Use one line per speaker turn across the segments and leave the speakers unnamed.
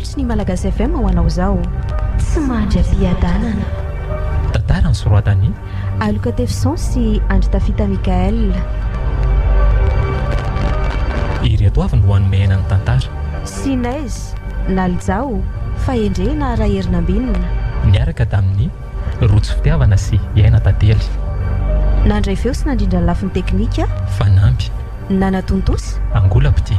tolotra ny Malagasy FM ho anao zao tsy mahadra-piadanana
tantarany soroatany
aloka tefison sy andritafita Mikael
ireto avy no ho anomehana ny tantara
Sinez Naljao fahendrena raha herinambinina
niaraka tamin'ny rotsy fitiavana sy iaina tantely
nandray feo sy nandrindra ny lafin'ny teknika
fanampy
nanatontosa
angolapity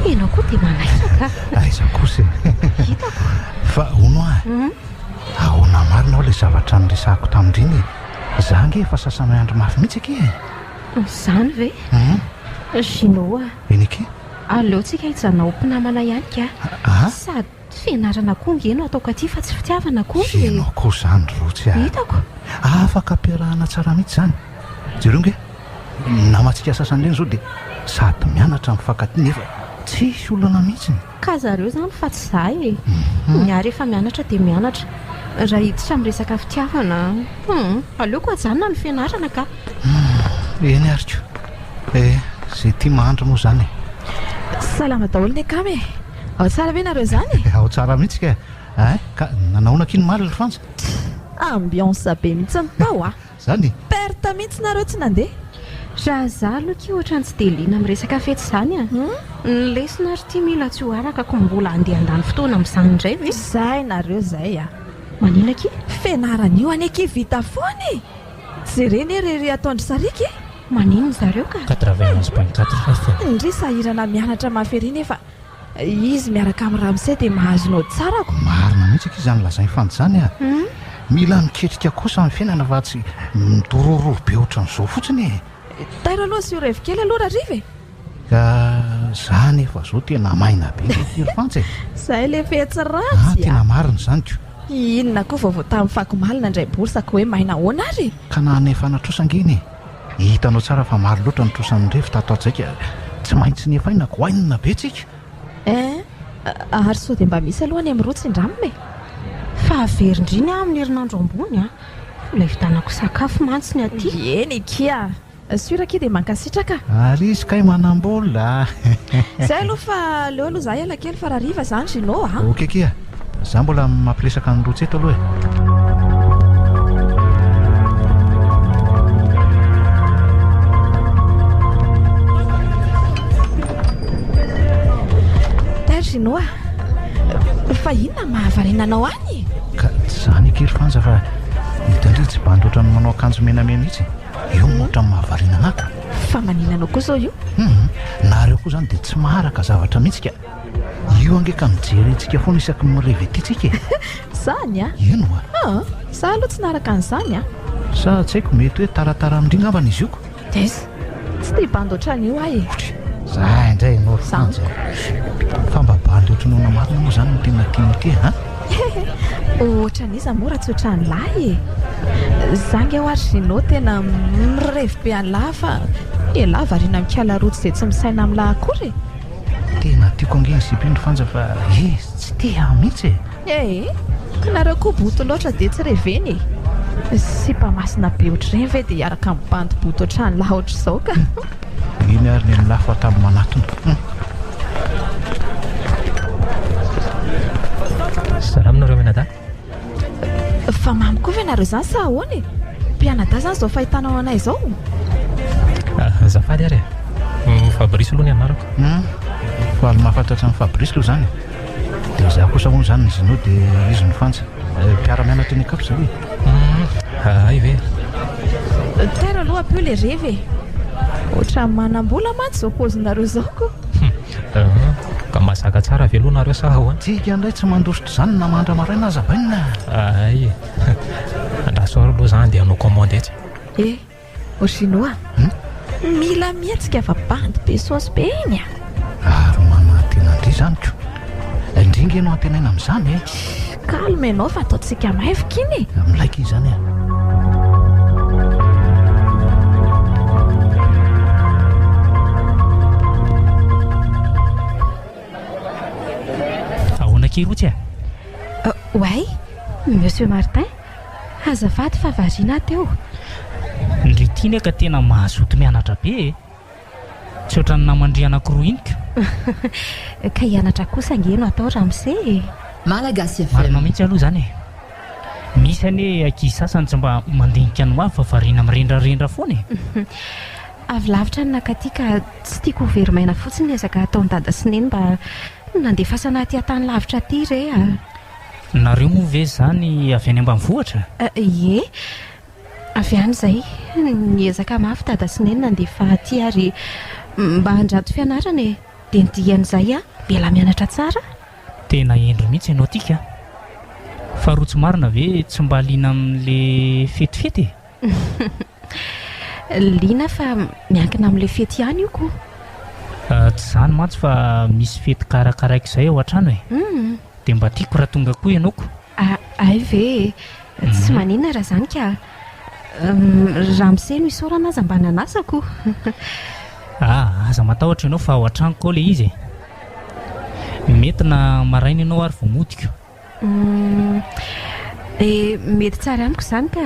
enao koa dia manaisaka
aiza kosa
hitako
fa ono ahoana marina ao ilay zavatra nyresahako tamindriny za nge efa sasana andro mafy mihitsy ake
zany ve chinoa
enike
aleotsika hijanao mpinamana ihany ka sady fianarana kongy eno ataoko aty fa tsy fitiavana kongy
enao koa zany rotsy
hitako
afaka ampiarahana tsara mihitsy zany jereo nge namatsika sasany reny zao dia sady mianatra mifankaty nefa tsisy olana mihitsiny
ka zareo zany fa tsy zahy miary efa mianatra dia mianatra raha hiditra miresaka fitiavana aleoko ajanona ny fianarana ka
eny ariko zay tia mahandro moa zany
salama daholo ny akamy ao tsara ve nareo zany
ao tsara mihitsy ka nanaonaka iny mary lefanja
ambiance be mihitsy nytao
zany
perta mihitsy nareo tsy nandeha
raha za aloka ohatra ny tsy delina miresaka fety zany ny lesona ary tia mila tsy ho araka ko mbola andeha andany fotoana amin'izany indray ve
zay nareo zay
manina ki
fianarana io any aky vita foany tsy reny rery ataondry sariky
manino zareo ka
91.4
ndry sahirana mianatra maferiny efa izy miaraka amin'ny ramosay dia mahazonao tsarako
marina mihitsy aky izany lazay fanjany mila miketrika kosa amin'ny fiainana fa tsy midororo be ohatran'izao fotsiny
taira aloha sy io revokely aloha raha rive
ka zany efa zao tena maina be tirfantsy
zay le fetsy ratsy
tena marina zany ko
inona koa vaovao tamin'ny fakomalina indray borsaka hoe maina ahoana ary
ka nanefa natrosangeny hitanao tsara fa maro loatra nitrosan'ny revo tatoatsaika tsy maintsy nefaina ko ainina be tsika
ary sao dia mba misy alohany amin'ny rotsy indramime
fa averindriny amin'ny herinandro ambony ilay vitanako sakafo mantsy ny aty
eny kia suraki dia mankasitraka
ary izy kay manam-bola
zay aloha fa leo aloha za ela kely fa raha riva zany sino
oke kia za mbola mampiresaka ny rotsy eto aloha
tair sinoa fa inona mahavarinanao any
ka zany akery fanja fa hitandry tsy bandy ohatrany manao akanjo menamena mihitsy io moatra ny mahavarina anako
fa maninanao koa zao io
nareo koa zany dia tsy maharaka zavatra mihitsy ka io ange ka mijerentsika foana isaky mirevetytsika
zany
eno
za aloha tsy naraka an'izany
sa tsy haiko mety hoe taratara amindrina ambana izy io ko
des tsy tia bandy ohatran'io ay
za indray anao fanja fa mba bandy ohatranao namarina moa zany no tena tiaty
ohatran'iza mora tsy ohatran'ny lahy zange ho ary zinao tena mirevy be an'lahy fa e lahy variana mikala rotsy izay tsy misaina amin'ny lahy akory
tena tiako angeny sipindro fanja fa izy tsy tia mihitsy
ka nareo koa boto loatra dia tsy reveny sy mpamasina be ohatr'ireny ve dia hiaraka amin'ny bandy boto ohatran'ny lahy ohatra izao ka
iny ary ny amin'ny lahy fa tamin'ny manatona
salamnareo menada
fa mamy koa ve nareo zany sa ahoany mpianada zany zao fahitanao anay zao
zafady ary Fabrice aloha ny anarako
fa aly mahafantatsa ny Fabrice aloha zany dia za kosa hono zany ny zinao dia izy ny fanja mpiara-mianatra ny akapo zay
ay ve
taira aloha apio le revy ohatran'ny manam-bola mantsy zao pozinareo zao ko
ka mahazaka tsara ve aloha nareo sa ahoany
tsika indray tsy mandositra zany na mandra maraina azabaina
ay andrasoaro aloha zany dia hanao commande etsy
otrinoa mila mihatsika fa bandy be saosy be iny
ary manatena andry zany ko indringa enao antenaina amin'izany
kalma ianao fa ataontsika maivika iny
milaika izy zany
ahoana kely ohatsy
Oay, Monsieur Martin, azafady fa variana teo.
Ndry tiany ka tena mahazoto mianatra be tsy ohatran'ny namandry anankiroa iny ka
Ka hianatra kosa angeno atao Ramsey.
Malagasy
marina
FM.
mihitsy aloha zany misy ane ankizy sasany tsy mba mandinika ny hoavy fa variana mirendrarendra foana
Avy lavitra ny nakaty ka tsy tiako ho verimaina fotsiny ezaka ataon'ny dada sy neny mba nandefasana aty an-tany lavitra aty re a.
nareo moa ve zany avy any ambanivohitra
Ie, avy any izay niezaka mafy dada sy neny nandefa aty ary mba handrato fianarana e. Dia nidian'izay a mila mianatra tsara.
tena endro mihitsy ianao tika fa rotsy marina ve tsy mba liana amin'le fetifety
Liana fa miankina amin'ilay fety ihany io ko.
tsy zany mantsy fa misy fety karakaraika izay ao an-trano e dia mba tiako raha tonga koa ianaoko
Ay ve, tsy maninona raha zany ka Ramsey no isaorana aza mba nanasako.
aza matahotra ianao fa ao an-tranoko ao le izy mety na maraina ianao ary vao modiko
Mety tsara amiko izany ka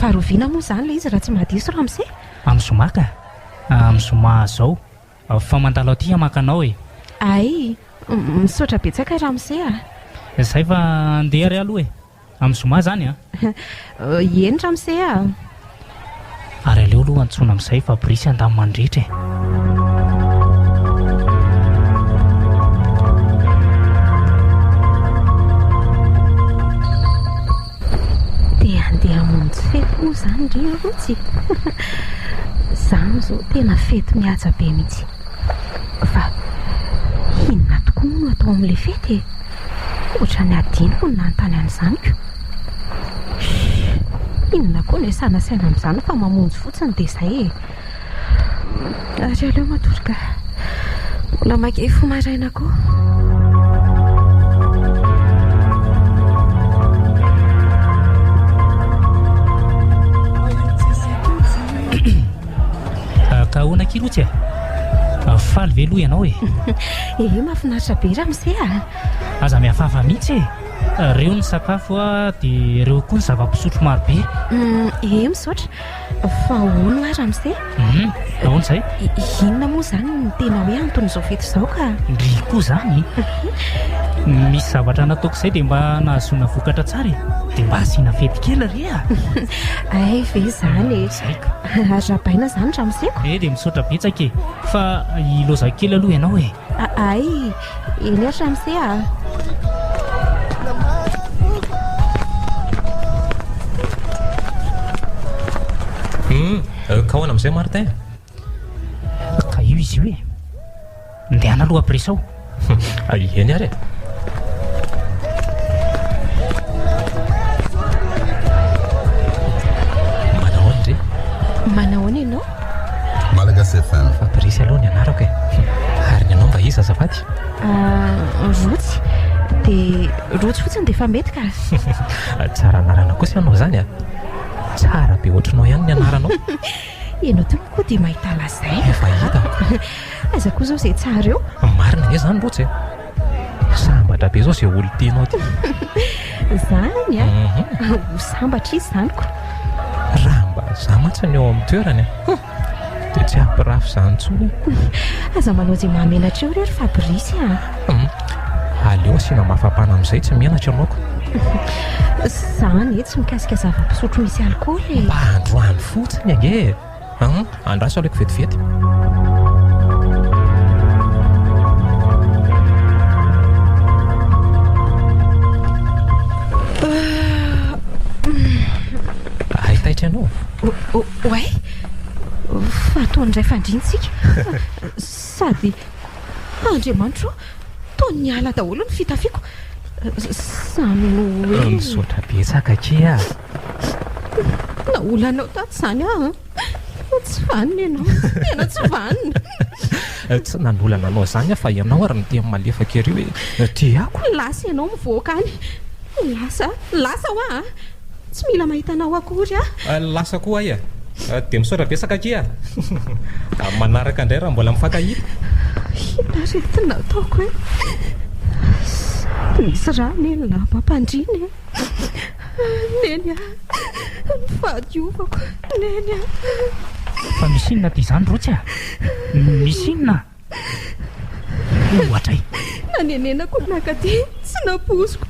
faharoviana moa izany le izy raha tsy mahadiso Ramsey.
amin'ny zoma ka amin'ny zoma zao fa mandalo aty hamakanao e
Ay, misaotra betsaka Ramsey a.
izay fa andeha ary aloha e amin'ny zoma zany
Eny Ramsey a.
ary aleo aloha antsoina amin'izay fa brisy andamy mandritra e
Dia andeha hamonjy fety moa izany ry rotsy. Izany zao tena fety mihaja be mihitsy. Fa inona tokoa no atao amin'ilay fety e? Ohatran'ny adiniko ny nanontany an'izany ko. Inona koa ny sanasaina amin'izany fa mamonjy fotsiny dia izay e. Ary aleo matorika mbola makay fo maraina koa.
ka ahoana kilotsy e faly ve aloha ianao e
Mahafinaritra be Ramsey a.
aza mihafafa mihitsy e reo ny sakafo dia reo koa ny zava-pisotro marobe
Misaotra fa hono a Ramsey.
ahoana izay
Inona moa izany no tena hoe anton'izao fety izao ka?
ndry koa zany misy zavatra nataoko izay dia mba nahazoana vokatra tsara e dia mba asiana fety kely ry
Ay ve izany e.
izay ka
Arabaina izany Ramsey-ko.
dia misaotra betsaka e fa iloza kely aloha ianao e
Ay, eny ary Ramsey a.
Ka ahoana amin'izay Martin
ka io izy io e ndehana aloha presao
eny ary e manahoana ndre
Manahoana ianao?
Malagasy FM.
fa brisy aloha ny anarako e ary ny anao mba izy azafady
Rotsy. Dia rotsy fotsiny dia efa mety ka.
tsara anarana kosa ianao zany a tsara be ohatranao ihany ny anaranao
Ianao teo koa dia mahita lazay.
efa hitako
Aza koa izao izay tsara eo.
marina ve zany rotsy e sambatra be zao izay olo tianao ty
Izany a. Ho sambatra izy izany ko.
raha mba za matsany eo amin'ny toerany dia tsy ampirafy zany tsony
Aza manao izay mahamenatra eo rery Fabrice a.
aleo asiana mafapana amin'izay tsy mianatra ianaoko
Izany tsy mikasika zava-pisotro misy alkôly.
mba androany fotsiny ange andraso aleko vetivety ahitaitra ianao
Oay, fa ataon'indray fandrinitsika. Sady Andriamanitro, taony ny ala daholo ny fitafiako. Samy no hoe
misaotra betsaka ke
naolanao tato izany a. Tsy vanina ianao, tena tsy vanina.
tsy nanolana anao zany fa ianao ary ny tena malefaka ery hoe tiako
Lasa ianao mivoaka any. Lasa ho a. Tsy mila mahita anao akory a.
lasa koa ay dia misaotra betsaka ke manaraka indray raha mbola mifankahita
Hita retina ataoko hoe Misy rany lavampandriny neny a fahadiovako neny a.
Fa misy inona ty izany rotsy a? Misy inona? Ohatray
nanenenako nakaty tsy napoziko.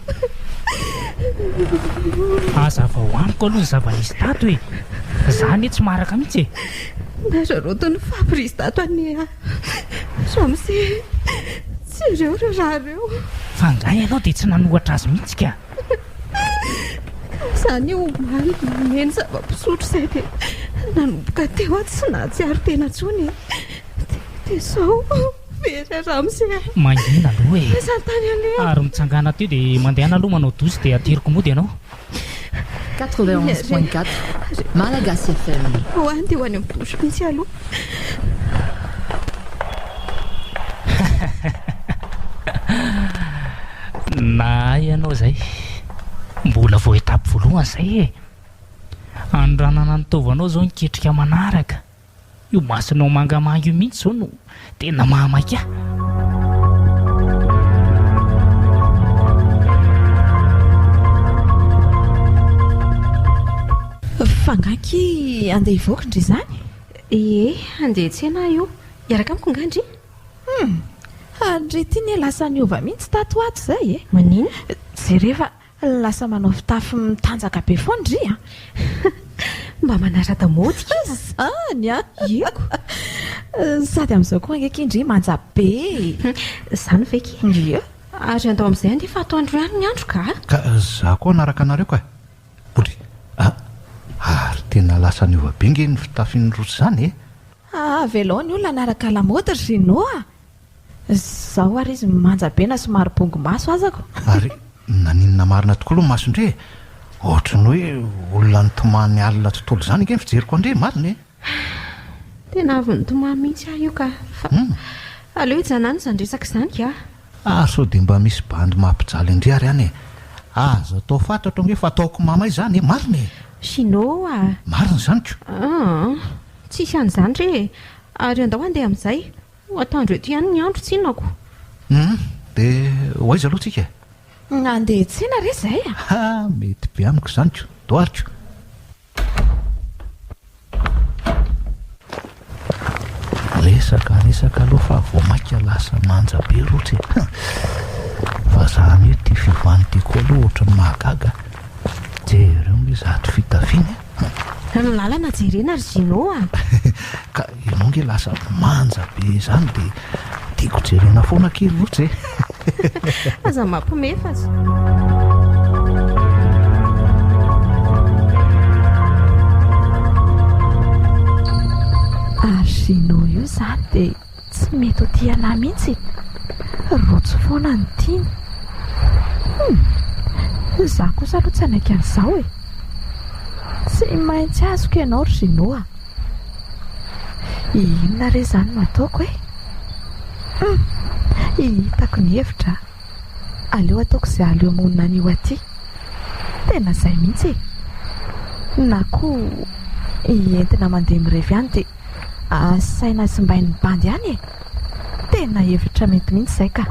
azava ho amiko aloha ny zava-nisy tato hoe zany tsy maraka mihitsy e.
Nazarotony fabrizy tato any a samse tsy ireo raha reo.
Fa ngay ianao dia tsy nanohatra azy mihitsy ka.
Zany io omaly meny zava-pisotro izay dia nanomboka teo a tsy nahatsiaro tena ntsony dia sao very ramse
mangina aloha e.
zantany ale
Ary mitsangana teo dia mandehana aloha manao dozy dia ateriko mody ianao.
91.4 Malagasy FM.
ho any dia ho any amin'ny dosy mihitsy aloha.
Na ianao zay mbola vao etapy voalohany zay e. Andranana nitaovanao zao niketrika manaraka. Io masonao mangamanga io mihitsy zao no tena mahamaiky ahy.
Fangaky andeha hivoaka ndry zany?
Ie, andeha tsena io iaraka amiko ngandry.
Andry tiany lasa niova mihitsy tato ato zay e.
Manino?
Jereva lasa manao fitafy mitanjaka be foandry a.
Mba manara-damody
Zany a.
ieko.
Sady amin'izao koa angekindry manja be.
Zany veky.
Ie.
Ary andao amin'izay andeha fa atoandro ihany ny andro ka.
Ka za koa naraka anareo ka body ary tena lasa niova bengy ny fitafin'ny rotsy zany e.
Velao ny olona naraka lamaody rino a. Zao ary izy manja be na somary bongo maso azako.
Ary naninona marina tokoa aloha masondre ohatrany hoe olona nitomany alina tontolo zany ike fijeriko andre marina e.
Tena avy nitomany mihitsy aho io ka fa aleo hijanany izany resaka izany ka.
So dia mba misy bandy mampijaly andre ary any e. Azo atao fantatra hoe fa ataoko mamay zany e marina e.
Sino a.
Marina zany ko.
Tsisy an'izany re ary andao andeha amin'izay ho atandro eto ihany ny andro tsinako.
Dia hoaiza aloha tsika?
Andeha tsena re zay a.
Mety be amiko zany ko doariko. Resaka aloha fa voamaika lasa manja be rotsy. Fa zany hoe ty fivany ty koa aloha ohatran'ny mahagaga. Jereo hoe zato fitafiana.
Ny lalana jerena ry Gino a.
Ka ianao nge lasa manja be zany dia tiako jerena foana kely rotsy e.
Aza mampimefazy.
Gino io zany dia tsy mety ho tiana mihitsy. Rotsy foana ny tiany. Za kosa aloha tsy anaiky an'izao e. Tsy maintsy azoko ianao ry Gino a. Inona re zany no ataoko e? Hitako ny hevitra. Aleo ataoko izay aleo monina an'io aty. Tena izay mihitsy e. Na koa entina mandeha mirevy ihany dia asaina simbain'ny bandy ihany e. Tena hevitra mety mihitsy izay ka.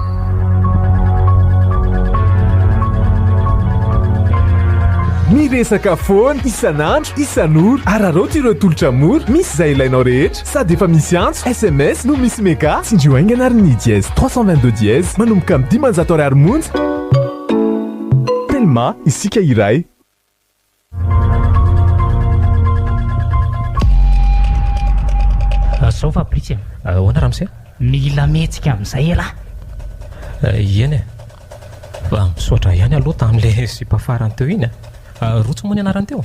Miresaka foana isan'andro isan'ora araroty ireo tolotra mora misy izay ilainao rehetra sady efa misy antso SMS no misy mega tsindrio aingana ary ny dièse 322 dièse manomboka amin'ny 10 ariary monja telma isika iray.
Sao Fabrice
ahoana Ramse?
mila mihetsika amin'izay ela.
Ieny e fa misoatra ihany aloha tamin'ilay sipafarany teo iny rotsy moa ny anarany teo.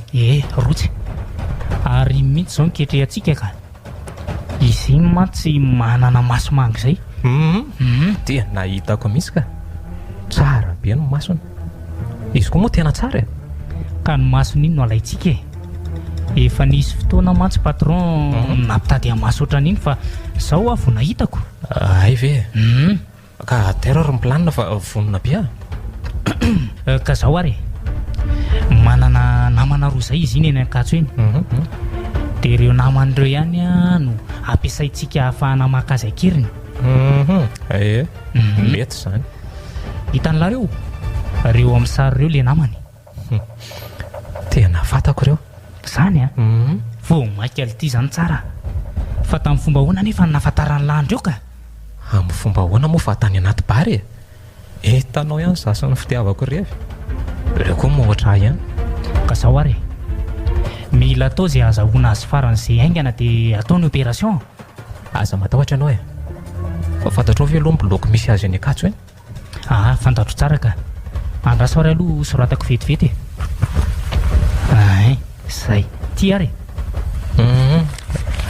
Rotsy ary mihitsy zao niketre atsika ka izy iny mantsy manana masomanga izay.
Dia nahitako mihitsy ka tsara be no masony. Izy koa moa tena tsara e.
Ka ny masony iny no alaitsika e. Efa nisy fotoana mantsy patron nampitady amaso ohatran'iny fa zao avo nahitako.
Ay ve ka terror miplanina fa vonona be
ka zao ary manana namana roa zay izy iny eny Ankatso eny. Dia ireo naman'ireo ihany no ampiasaintsika ahafahana maka azy akiriny.
Mety zany
hitan'lareo reo amin'ny sary ireo le namany.
Tena fantako ireo.
Zany a vao maika ity zany tsara fa tamin'ny fomba hoana nefa nafatarany landro eo ka.
Amin'ny fomba hoana moa fa tany anaty bary tanao ihany sasany fitiavako revy ireo koa mohatra ihany
ka sao ary mila atao zay azahoana azy farany zay aingana dia ataony opération.
aza matahotra ianao fa fantatrao ve aloha miloko misy azy any akatso eny?
Fantatro tsara ka andraso ary aloha soratako vetivety zay ty ary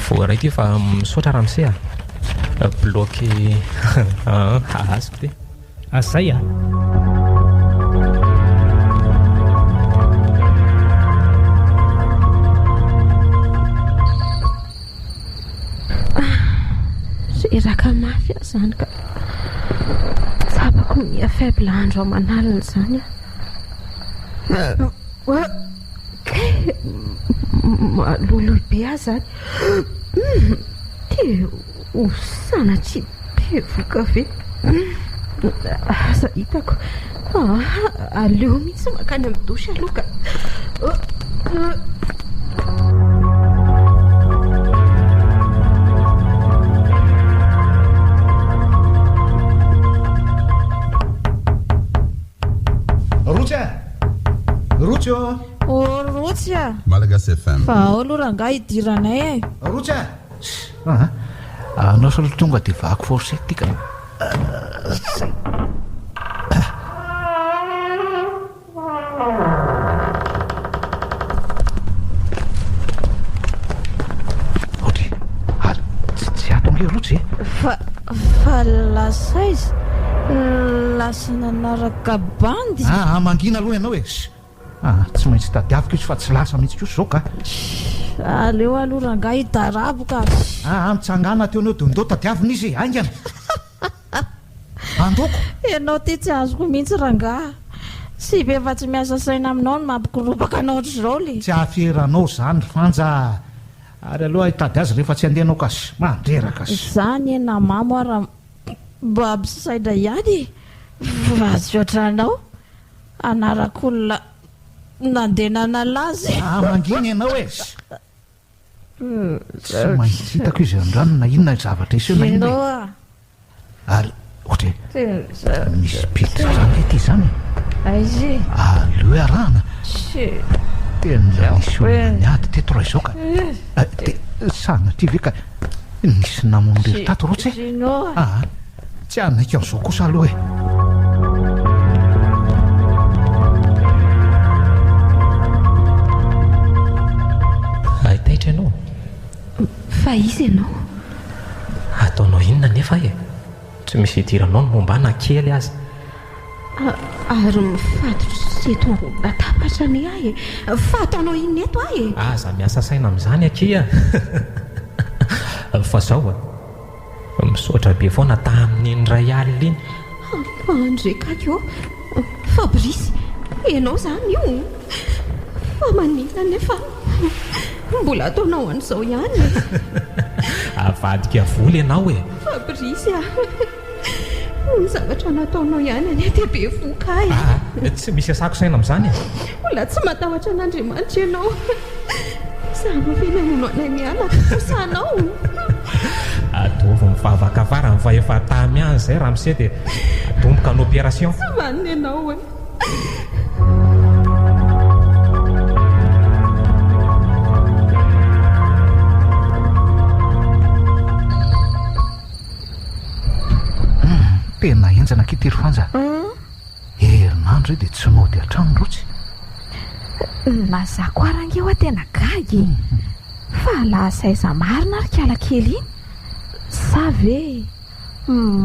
voaray ty fa misaotra ramose bloky azoko ty
zay
raka mafy zany ka sabako mia faible andro amanalina zany maloloy be azy zany te osanatry be voka ve aza hitako aleo mihitsy makany amin'ny dosy aloha ka
Rotsy
Rotsy
Malagasy FM.
Fa olo rangahy idiranay
Rotsy anao solo tonga dia vako forcé tika Rotsy tsy atonge Rotsy
fa lasaizy lasa nanaraka bandy
mangina aloha ianao tsy maintsy tadiaviko izy fa tsy lasa mihitsy kosa zao ka
aleo aloha rangahy idaraboka
mitsangana teo anao dondao tadiavina izy aingana andoko
ianao ty tsy azoko mihitsy rangahy sy be efa tsy miasa saina aminao no mampikorobaka anao ohatr'izao le
tsy aferanao zany fanja ary aloha hitady azy rehefa tsy andehanao kasy mandreraka
zany namamo ara mba ampisasaina ihany vazoatranao anarak'olona nandeha nanalazy
mangina ianao tsy maintsy hitako izy andrano na inona zavatra iseo na inona ary ohatra misy pitra zany ty zany
aizy
aleo arahana tena misy olona niady teto raha izao ka sanatry ve ka nisy namony rery tato rotsy tsy anaika an'izao kosa aloha
ahitaitra ianao
fa izy ianao
ataonao inona nefa tsy misy hidiranao no momba na kely azy
ary mifatotra seto atapatra ny ahy fa ataonao inona eto ahy
aza miasa saina amin'izany akia fa zao misaotra be foana tamin'iny ray alina iny
andrekako Fabrice ianao zany io fa manina nefa mbola ataonao an'izao ihany
avadika vola ianao
Fabrice ny zavatra nataonao ihany any dia be voka
tsy misy asako saina amin'izany
mbola tsy matahotra an'Andriamanitra ianao zany filamono anay mialaka kosanao
adovy mivavakavara fa efa tamy any zay raha mise dia adomboka ny opération
tsy vaniny ianao
tena enjana kitery fanja herinandro dia tsy mody hatrano rotsy
nazako arangeo tena gagy fa lasaiza marina ary kiala kely iny sa ve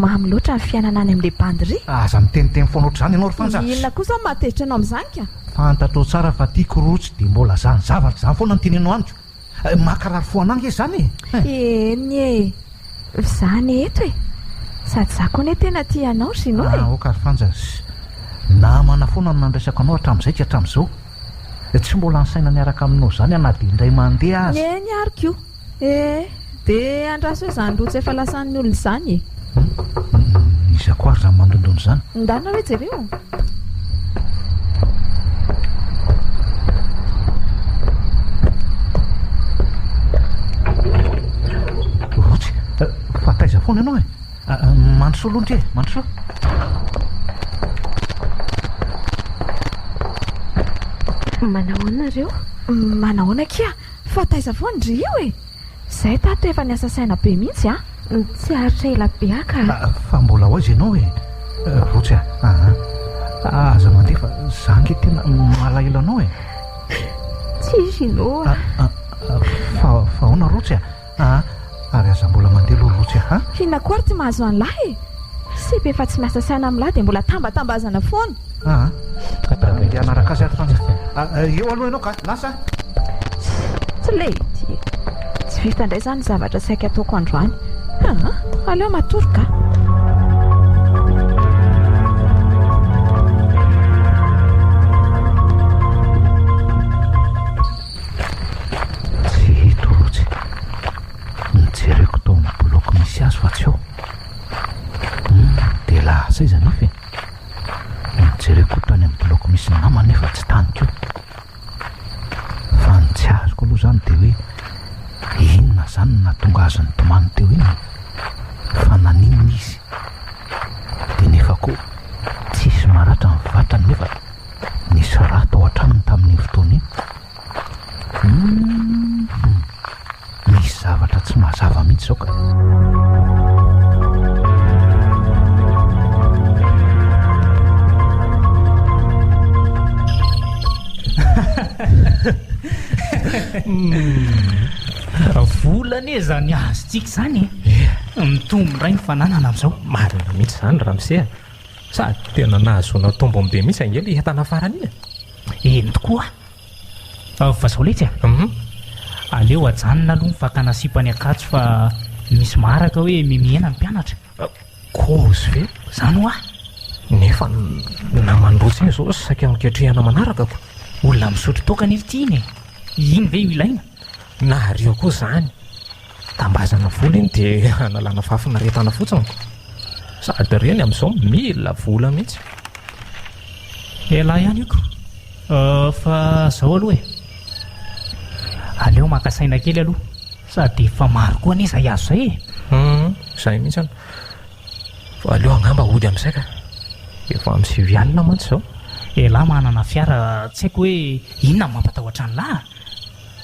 mamy loatra ny fiainana any amin'le banderie
aza miteniteny foana ohatr'izany ianao ry fanja
inona kosa matetritra anao amin'izany ka
fantatrao tsara fa tiako rotsy dia mbola zany zavatra zany foana nytenenao aniko makarary foanangy zany
eny zany eto sady zako ane tena tianao sinao
okary fanja namana foana no nandraisako anao hatramin'izay ka hatramin'izao tsy mbola nysaina niaraka aminao zany anady indray mandeha azy
eny ariko dia andraso hoe zany lotsy efa lasan'ny olona izany
iza koa ary zany mandondony zany
ndana hoe jereo
foana ianao e. Mandrosoa aloha ndre, mandrosoa.
Manao anareo?
Manahoana kia? Fa taiza foana ndry io e. Zay tato efa niasa saina be mihitsy a.
Tsy haritra ela be aka.
Fa mbola hoaiza ianao e. Rotsy aza mandefa za nge tena malahelo anao e.
Tsy ianao
fa ahoana Rotsy ary aza mbola mandeha aloha Rotsy
Hina kory tsy mahazo an'lahy e. Sipy efa tsy miasa saina amin'lahy dia mbola tambatambazana foana.
Dia anaraka azy ato fanja. Eo aloha ianao ka lasa.
Tsy lety. Tsy vita indray izany zavatra saika ataoko androany. Aleo matoroka.
Tsy hito Rotsy. Mijereko tao amin'ny boloko misy azy fa tsy eo. Dia lasa izy anefa e. Mijereko tany amin'ny boloko misy namana nefa tsy tany keo. Fa ny tsy azoko aloha izany dia hoe inona izany nahatonga azy nitomany teo iny. Fa naninona izy dia nefa koa tsisy maratra ny vatany nefa nisy raha tao an-tranony tamin'iny fotoana iny. Misy zavatra tsy mazava mihitsy izao ka.
Volana e zany azontsika zany mitombo ray mifananana amin'izao.
Marina mihitsy izany Ramsey. Sady tena nahazoana tombo be mihitsy angely entana farany iny.
Eny tokoa. Fa zao letsy aleo ajanona aloha mifakana sipany akatso fa misy maraka hoe mimiena ny mpianatra.
Kozy ve
Zany ho
nefa namandrotsy iny izao saika miketrehana manaraka ko.
olona misotro toka nefa ty iny e. Iny ve io ilaina?
Na rio koa izany tambazana vola iny dia analana fafinaretana fotsiny. Sady reny amin'izao mila vola mihitsy.
Ela ihany iko. Fa zao aloha e. Aleo makasaina kely aloha. Sady efa maro koa anie izay azo zay e.
Izay mihitsy any. Fa aleo angamba hody amin'izay ka. Efa amin'ny 7 alina mantsy izao.
Elahy manana fiara tsy haiko hoe inona mampatahotra an'lahy.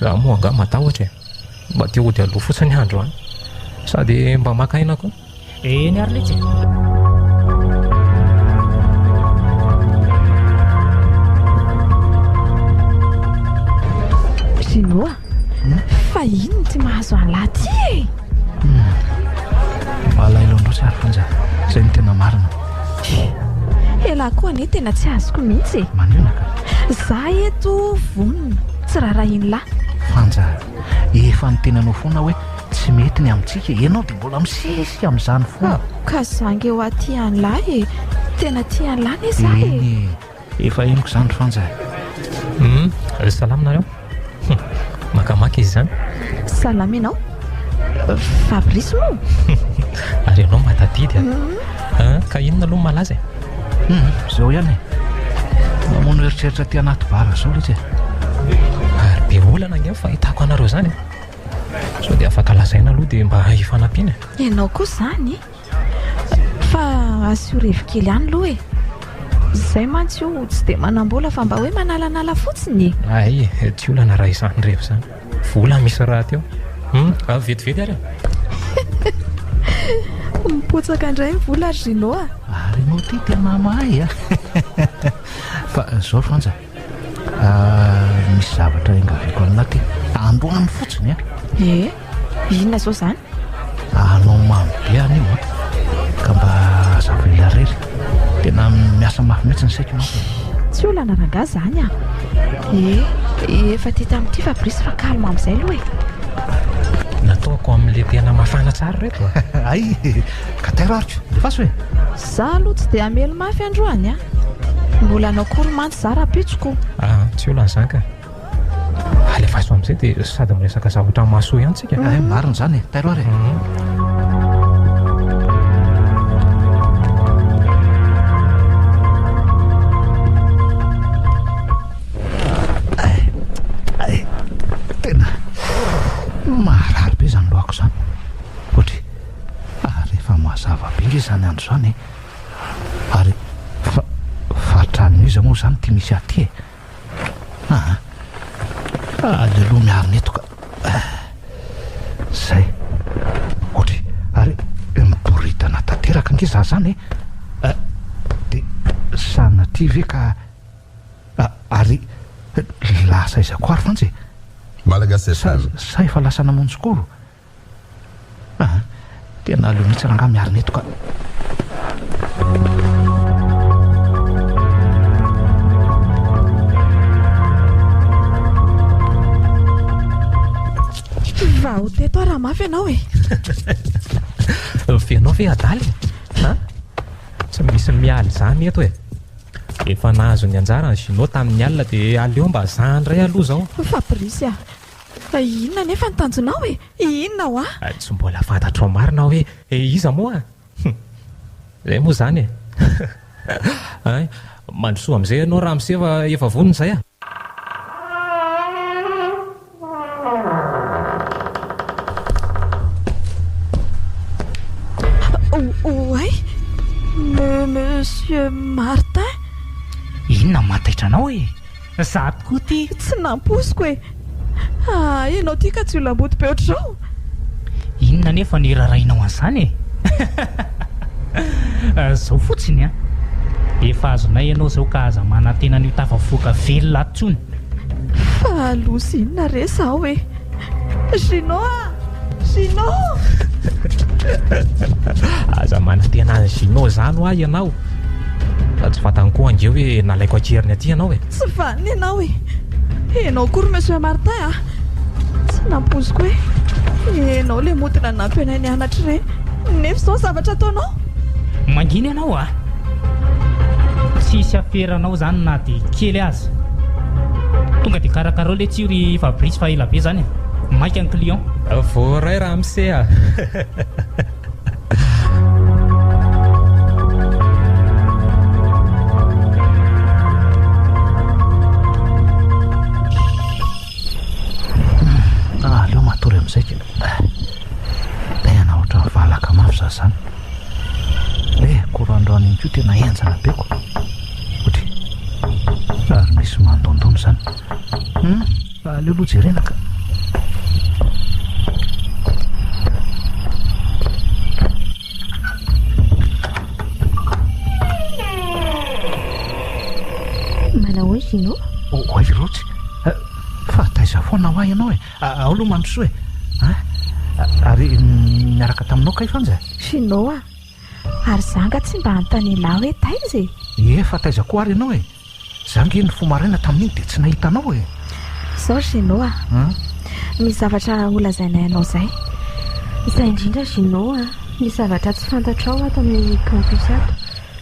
Raha moa angamba matahotra e. Mba tia hody aloha fotsiny andro any. Sady mba makaina koa.
Eny ary letsy.
Rinoa, fa ino tsy mahazo an'lahy ty e.
Malahelo androtsy ary fanja. Izay ny tena marina.
Elahy koa anie tena tsy azoko mihitsy e.
Manionaka.
Za eto vonona tsy raharahin'lahy.
Fanja, efa nitenanao foana hoe tsy mety ny amintsika. Ianao dia mbola misisy amin'izany foana.
Ka zange ho aty an'lahy e. Tena ty an'lahy ne za e.
Eny efa eniko izany fanja.
Salama nareo. Makamaka izy zany.
Salama ianao. Fabrice moa.
Ary ianao matadidy ka inona aloha malaza e.
Izao ihany e. Mamono eritreritra ty anaty bara zao letsy e.
Ary be olana angeo fahitako anareo zany e. Sao dia afaka lazaina aloha dia mba hifanampiana.
Ianao koa zany fa asorevy kely ihany aloha e. Zay mantsy io tsy dia manam-bola fa mba hoe manalanala fotsiny.
Ay tsy olana raha izany revo zany. Vola misy raha teo. Vetivety ary
mipotsaka indray ny vola Rinoa.
Ary ianao ty tena mahay a. Fa zao fanja, misy zavatra engaviako aminao ty androany fotsiny a.
Inona zao zany?
Anao mamy be any io ka mba zavela rery. Tena miasa mafy mihitsy ny saiko ianao.
Tsy olana rangahy zany a. Efa ty tamin'ity Fabrice fa kalma amin'izay aloha e.
Nataoko amin'le tena mafana tsara reto.
Ay, ka tairariko defa hoe
za aloha tsy dia amelo mafy androany a. Mbola anao koromantsy za rapitsoko.
Tsy olana izany ka. Alefaso amin'izay dia sady miresaka zavatra mahasoa ihany tsika.
Marina izany e, tairary. Tena marary be izany loako izany. Ohatry ary nge zany andro zany ary fatrany izy moa zany ty misy aty alealoha miarina eto ka zay ohatra ary miboritana tanteraka nge za zany de sana ty ve ka ary lasa izako ary fantsy
Malagasy FM
sa efa lasa namonjokoro tena aleo mihitsy ranga miarina eto ka
va ho teto raha mafy ianao e
fianao ve adaly tsy misy mialy zany eto e efa nahazo ny anjara ny zinao tamin'ny alina dia aleo mba zandray aloha zao
Fabrice inona nefa ny tanjonao e inona ho
tsy mbola fantatro marina hoe iza moa zay moa zany e mandrosoa am'izay ianao raha misefa efa vonony zay
oay Monsieur Martin
inona mataitra anao e za tokoa ty
tsy namposiko e ianao ty ka tsy olambody be ohatr'izao
inona nefa ny rarahinao an'izany e zao fotsiny efa azonay ianao zao ka aza manantena n'io tafavoaka velona atsony
fa lozy inona re zaho e Gino
aza manantena any Gino zany ho ahy ianao fa tsy fantany koa angeo hoe nalaiko akeriny aty ianao e
tsy vaniny ianao e ianao kory Monsieur Martin tsy namposiko hoe ianao le modina nampianay ny anatra re nefa zao zavatra ataonao
mangina ianao tsisy aferanao zany na dia kely azy tonga dia karakarao le tsiry Fabrice fa ela be zany mainka ny client
voaray raha mise
aleo matory am'izay ke tena ohatra valaka mafy za zany korandrano iny kio tena enjana beko ohatra ary misy mandondony zany aleo aloha jerenaka
manao hoe Gino
oay rotsy fa taiza foana ho ahy ianao e ao aloha mandrosoa e ary miaraka taminao kay fanja
Gino ary zanga tsy mba antanelahy hoe taiza
efa taiza koa ary ianao e zange ny fomaraina tamin'iny dia tsy nahitanao e
zao Gino misy zavatra olazainay ianao zay
indrindra Gino misy zavatra tsy fantatrao ato amin'ny campus ato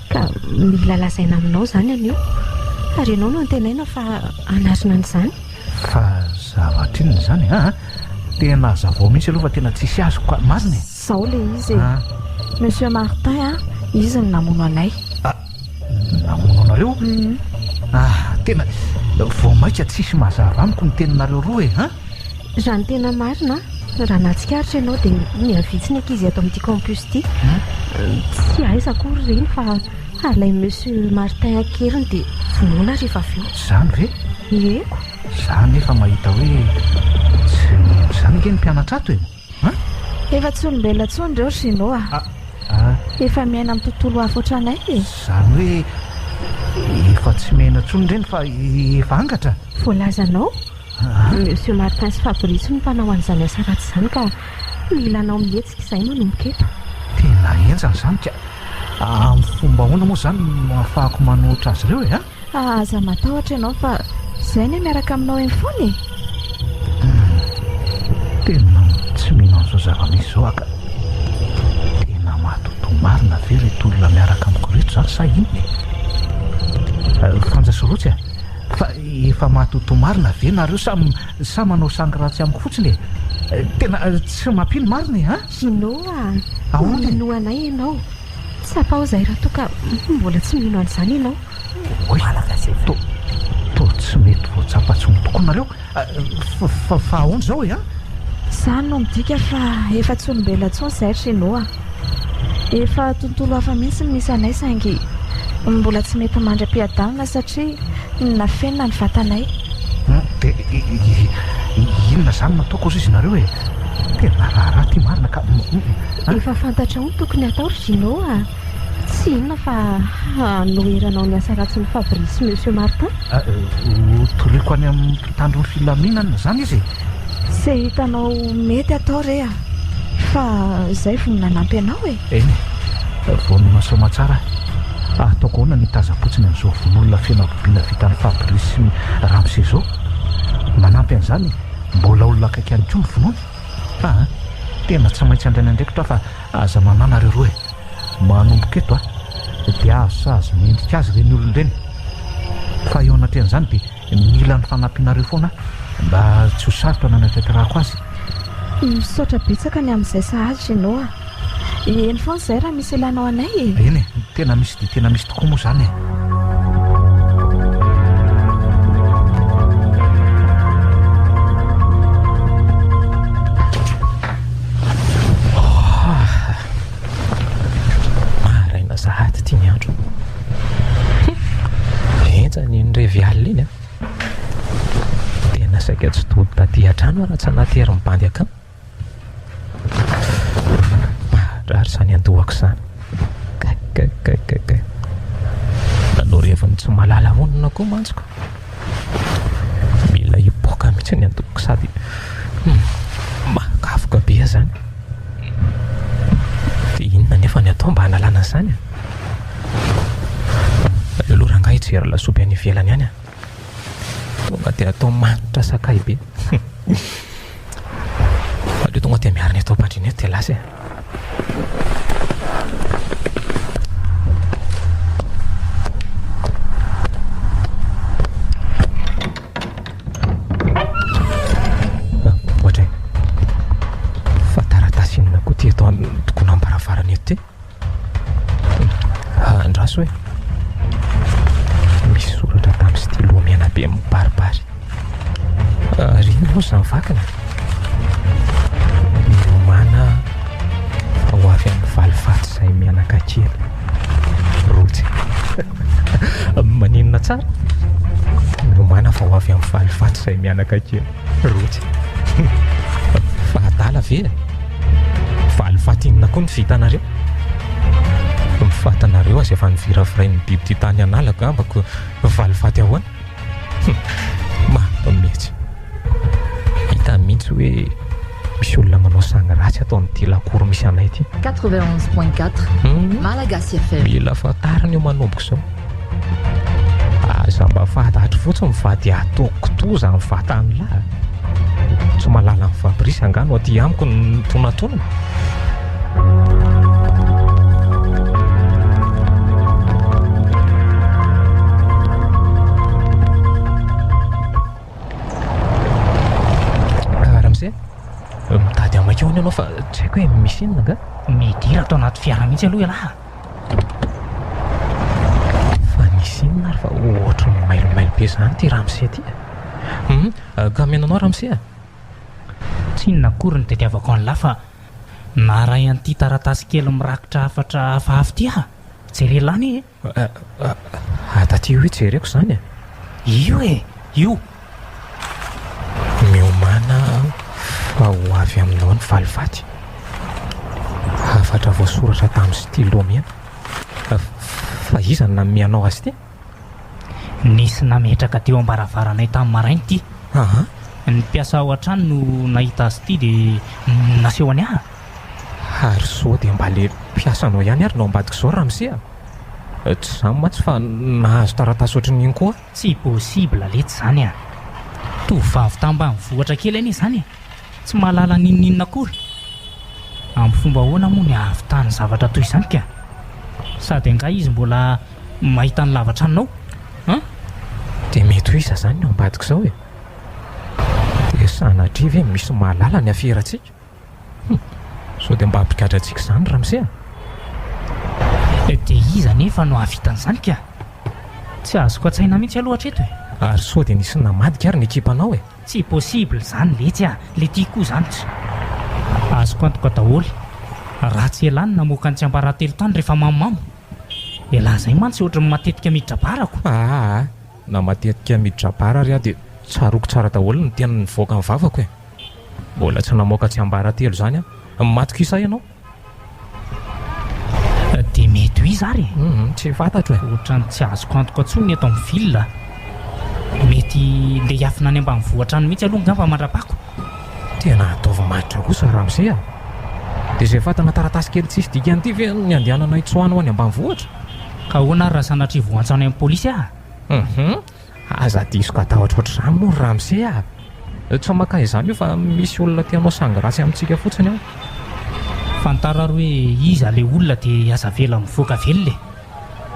ka mila lazaina aminao zany anio ary ianao no antenaina fa anarina an'izany
fa zavatra inony zany tena zavao mihitsy aloha fa tena tsisy azo ka marina e
zao le izy Monsieur Martin izy ny namono anay
namono anareo tena vao maika tsisy mazava amiko ny teninareo roa e
raha ny tena marina raha natsikaritra ianao dia miavitsiny ankizy ato amin'ity campus ity tsy aizakory reny fa alay Monsieur Martin akeriny dia vonoana rehefa avy eo
zany ve
eko
za nefa mahita hoe tsy mino zany nge ny mpianatra ato e
efa tsy olombelona tsony reo Gino efa miaina amin'ny tontolo hafa ohatranay e
zany hoe efa tsy miaina tsony reny fa efa angatra
voalazanao Monsieur Martin sy Fabrice no mpanao an'izany asa ratsy zany ka mila anao mihetsika izay manomboka eto
tena enjany zany ka amin'ny fomba hoana moa zany ahafahako manohitra azy ireo e
aza matahotra ianao fa zay ny miaraka aminao eny foana e
tena tsy mino an'izao zava-misy zao aka tena mahatoto marina ve reto olona miaraka amiko reto zany sa inony fanjasorotsy fa efa mahatoto marina ve nareo sa manao sangy ratsy amiko fotsiny e tena tsy mampino marina e
Gino mino anay ianao tsy apao zay raha toa ka mbola tsy mino an'izany ianao
to tsy mety voatsapatsony tokoa nareo fa ahoana zao e
zany no midika fa efa tsy olombelona tsony zay Gino Efa tontolo hafa mihitsy misy anay saingy mbola tsy mety mandra-piadalina satria nafenina ny vatanay.
Dia inona zany nataoko izy nareo e? Tena raharaha ty marina ka
efa fantatra ho tokony atao ry Gino a. Tsy inona fa noheranao ny asa ratsy ny Fabrice Monsieur Martin.
Toreko any amin'ny mpitandro ny filaminana zany izy.
Izay hitanao mety atao re a, fa izay vo nanampy anao e.
Eny voanona soma tsara. Ataoko ahoana nitazapotsiny amin'izao vonolona fianakaviana vita ny Fabrice sy Ramsey izao. Manampy an'izany mbola olona akaiky ihany koa ny vonoana. Tena tsy maintsy andraina ndraikitra fa aza manana reo e. Manomboka eto dia azo sazy mendrika azy ireny olona ireny. Fa eo anatran'izany dia mila ny fanampinareo foana mba tsy ho sarotra nanatretrahako azy.
Misaotra betsaka ny amin'izay sahazy Gino a. Eny foana izay raha misy ilanao anay e.
Eny tena misy dia tena misy tokoa moa zany e.
Maraina zahady tia ny andro. Enjany ny revialina iny a. Tena saika tsy tody taty an-trano raha tsy anaty hery mibandy akamo. Rary zany andohako zany. Nanoreviny tsy malala vonona koa mantsiko. Mila hipoaka mihitsy ny andohako sady makafoka be zany. Dia inona nefa ny atao mba hanalana zany a? Aloha rangahy hijery lasopy any ivelany any a. Tonga dia atao manitra sakay be. Aleo tonga dia miarina atao pandriny eto dia lasy a. Ohatra fa taratasinina koa ty atao tokony ambaravarana eto ty. Andraso hoe misy soratra tamin'ny stylo mena be mibaribary. Rino moa zany vakana. Miomana fa ho avy amin'ny valifaty izay mianaka kely. Rotsy. Maninona tsara? Miomana fa ho avy amin'ny valifaty izay mianaka kely. Rotsy. Fa adala ve? Valifaty inona koa ny vitanareo? Mifatanareo azy efa nivira firay ny biby ty tany analako ambako valifaty ahoana. Metsy. Hita mihitsy hoe misy olona manao sanga ratsy ataon'ity lakoro misy anay ity.
91.4 Malagasy FM.
Mila fatariny eo manomboka izao. Aza mba fahatahatra fotsiny mivady atoko toza ny vatany lahy. Tsy malala ny Fabrice angano aty amiko ny tonatonana. Mitady amakeo ny ianao fa tsy haiko hoe misy inona nga?
Midira atao anaty fiara mihitsy aloha ialahy.
Fa nisy inona ary fa ohatry ny mailomailo be zany ty Ramsey ty. Ka menanao Ramsey a?
Tsy inona akory ny tadiavako an'lahy fa naray an'ity taratasy kely mirakitra hafatra hafahafa ty aha. Jerelany e.
Taty hoe jereko zany a?
Io e, io.
Miomana fa ho avy aminao ny valifaty. Hafatra voasoratra tamin'ny stylo mena. Fa iza no namianao azy ty?
Nisy nametraka teo ambaravarana tamin'ny marainy ty. Ny mpiasa ao an-trano no nahita azy ty dia naseho any aha.
Ary sao dia mba le mpiasanao ihany ary no ambadika izao Ramsey a? Tsy izany mantsy fa nahazo taratasy ohatran'iny koa.
Tsy possible letsy zany a. Tovavy tambanivohitra kely any izany. Tsy mahalala ninninona akory. Amin'ny fomba ahoana moa ny ahavitany zavatra toy izany ka? Sady anga izy mbola mahita ny lavatra anao?
Dia mety ho iza zany no ambadika izao e? Dia sanatria ve misy mahalala ny aferatsika? Sao dia mba hampigadratsika izany Ramsey a?
Dia iza nefa no ahavitan'izany ka? Tsy azoko an-tsaina mihitsy aloha hatreto e.
Ary sao dia nisy namadika ary ny ekipanao e?
Tsy possible zany letsy a. Le tia koa zany tsy azoko antoka daholo. ratsy elany namoaka ny tsy ambarahatelo tany rehefa mamamo elazay mantsy ohatra matetika miditra-barako.
Na matetika miditra-bara ry a dia tsaroko tsara daholo ny tena nivoaka ny vavako e. Mbola tsy namoaka tsy ambarahatelo zany a, matoka isa ianao.
Dia mety ho izy ary
tsy fantatro e.
ohatrany tsy azoko antoka antsony eto amin'ny vilona. Mety nde hiafina any ambanivohitra any mihitsy aloha ngamba mandrapako.
Tena ataova-maditra kosa Ramsey a. Dia izay fatana taratasy kely tsisy dikany ity ve ny andehanana hitsoahana any ambanivohitra?
Ka ahoana ary raha sanatria voantso any amin'ny pôlisy a?
Aza diso ka tahotra ohatr'izany moa ny Ramsey a. Tsy maka izany io fa misy olona tianao sangrasy amintsika fotsiny ao.
Fantararo hoe iza le olona dia aza vela mivoaka velona e.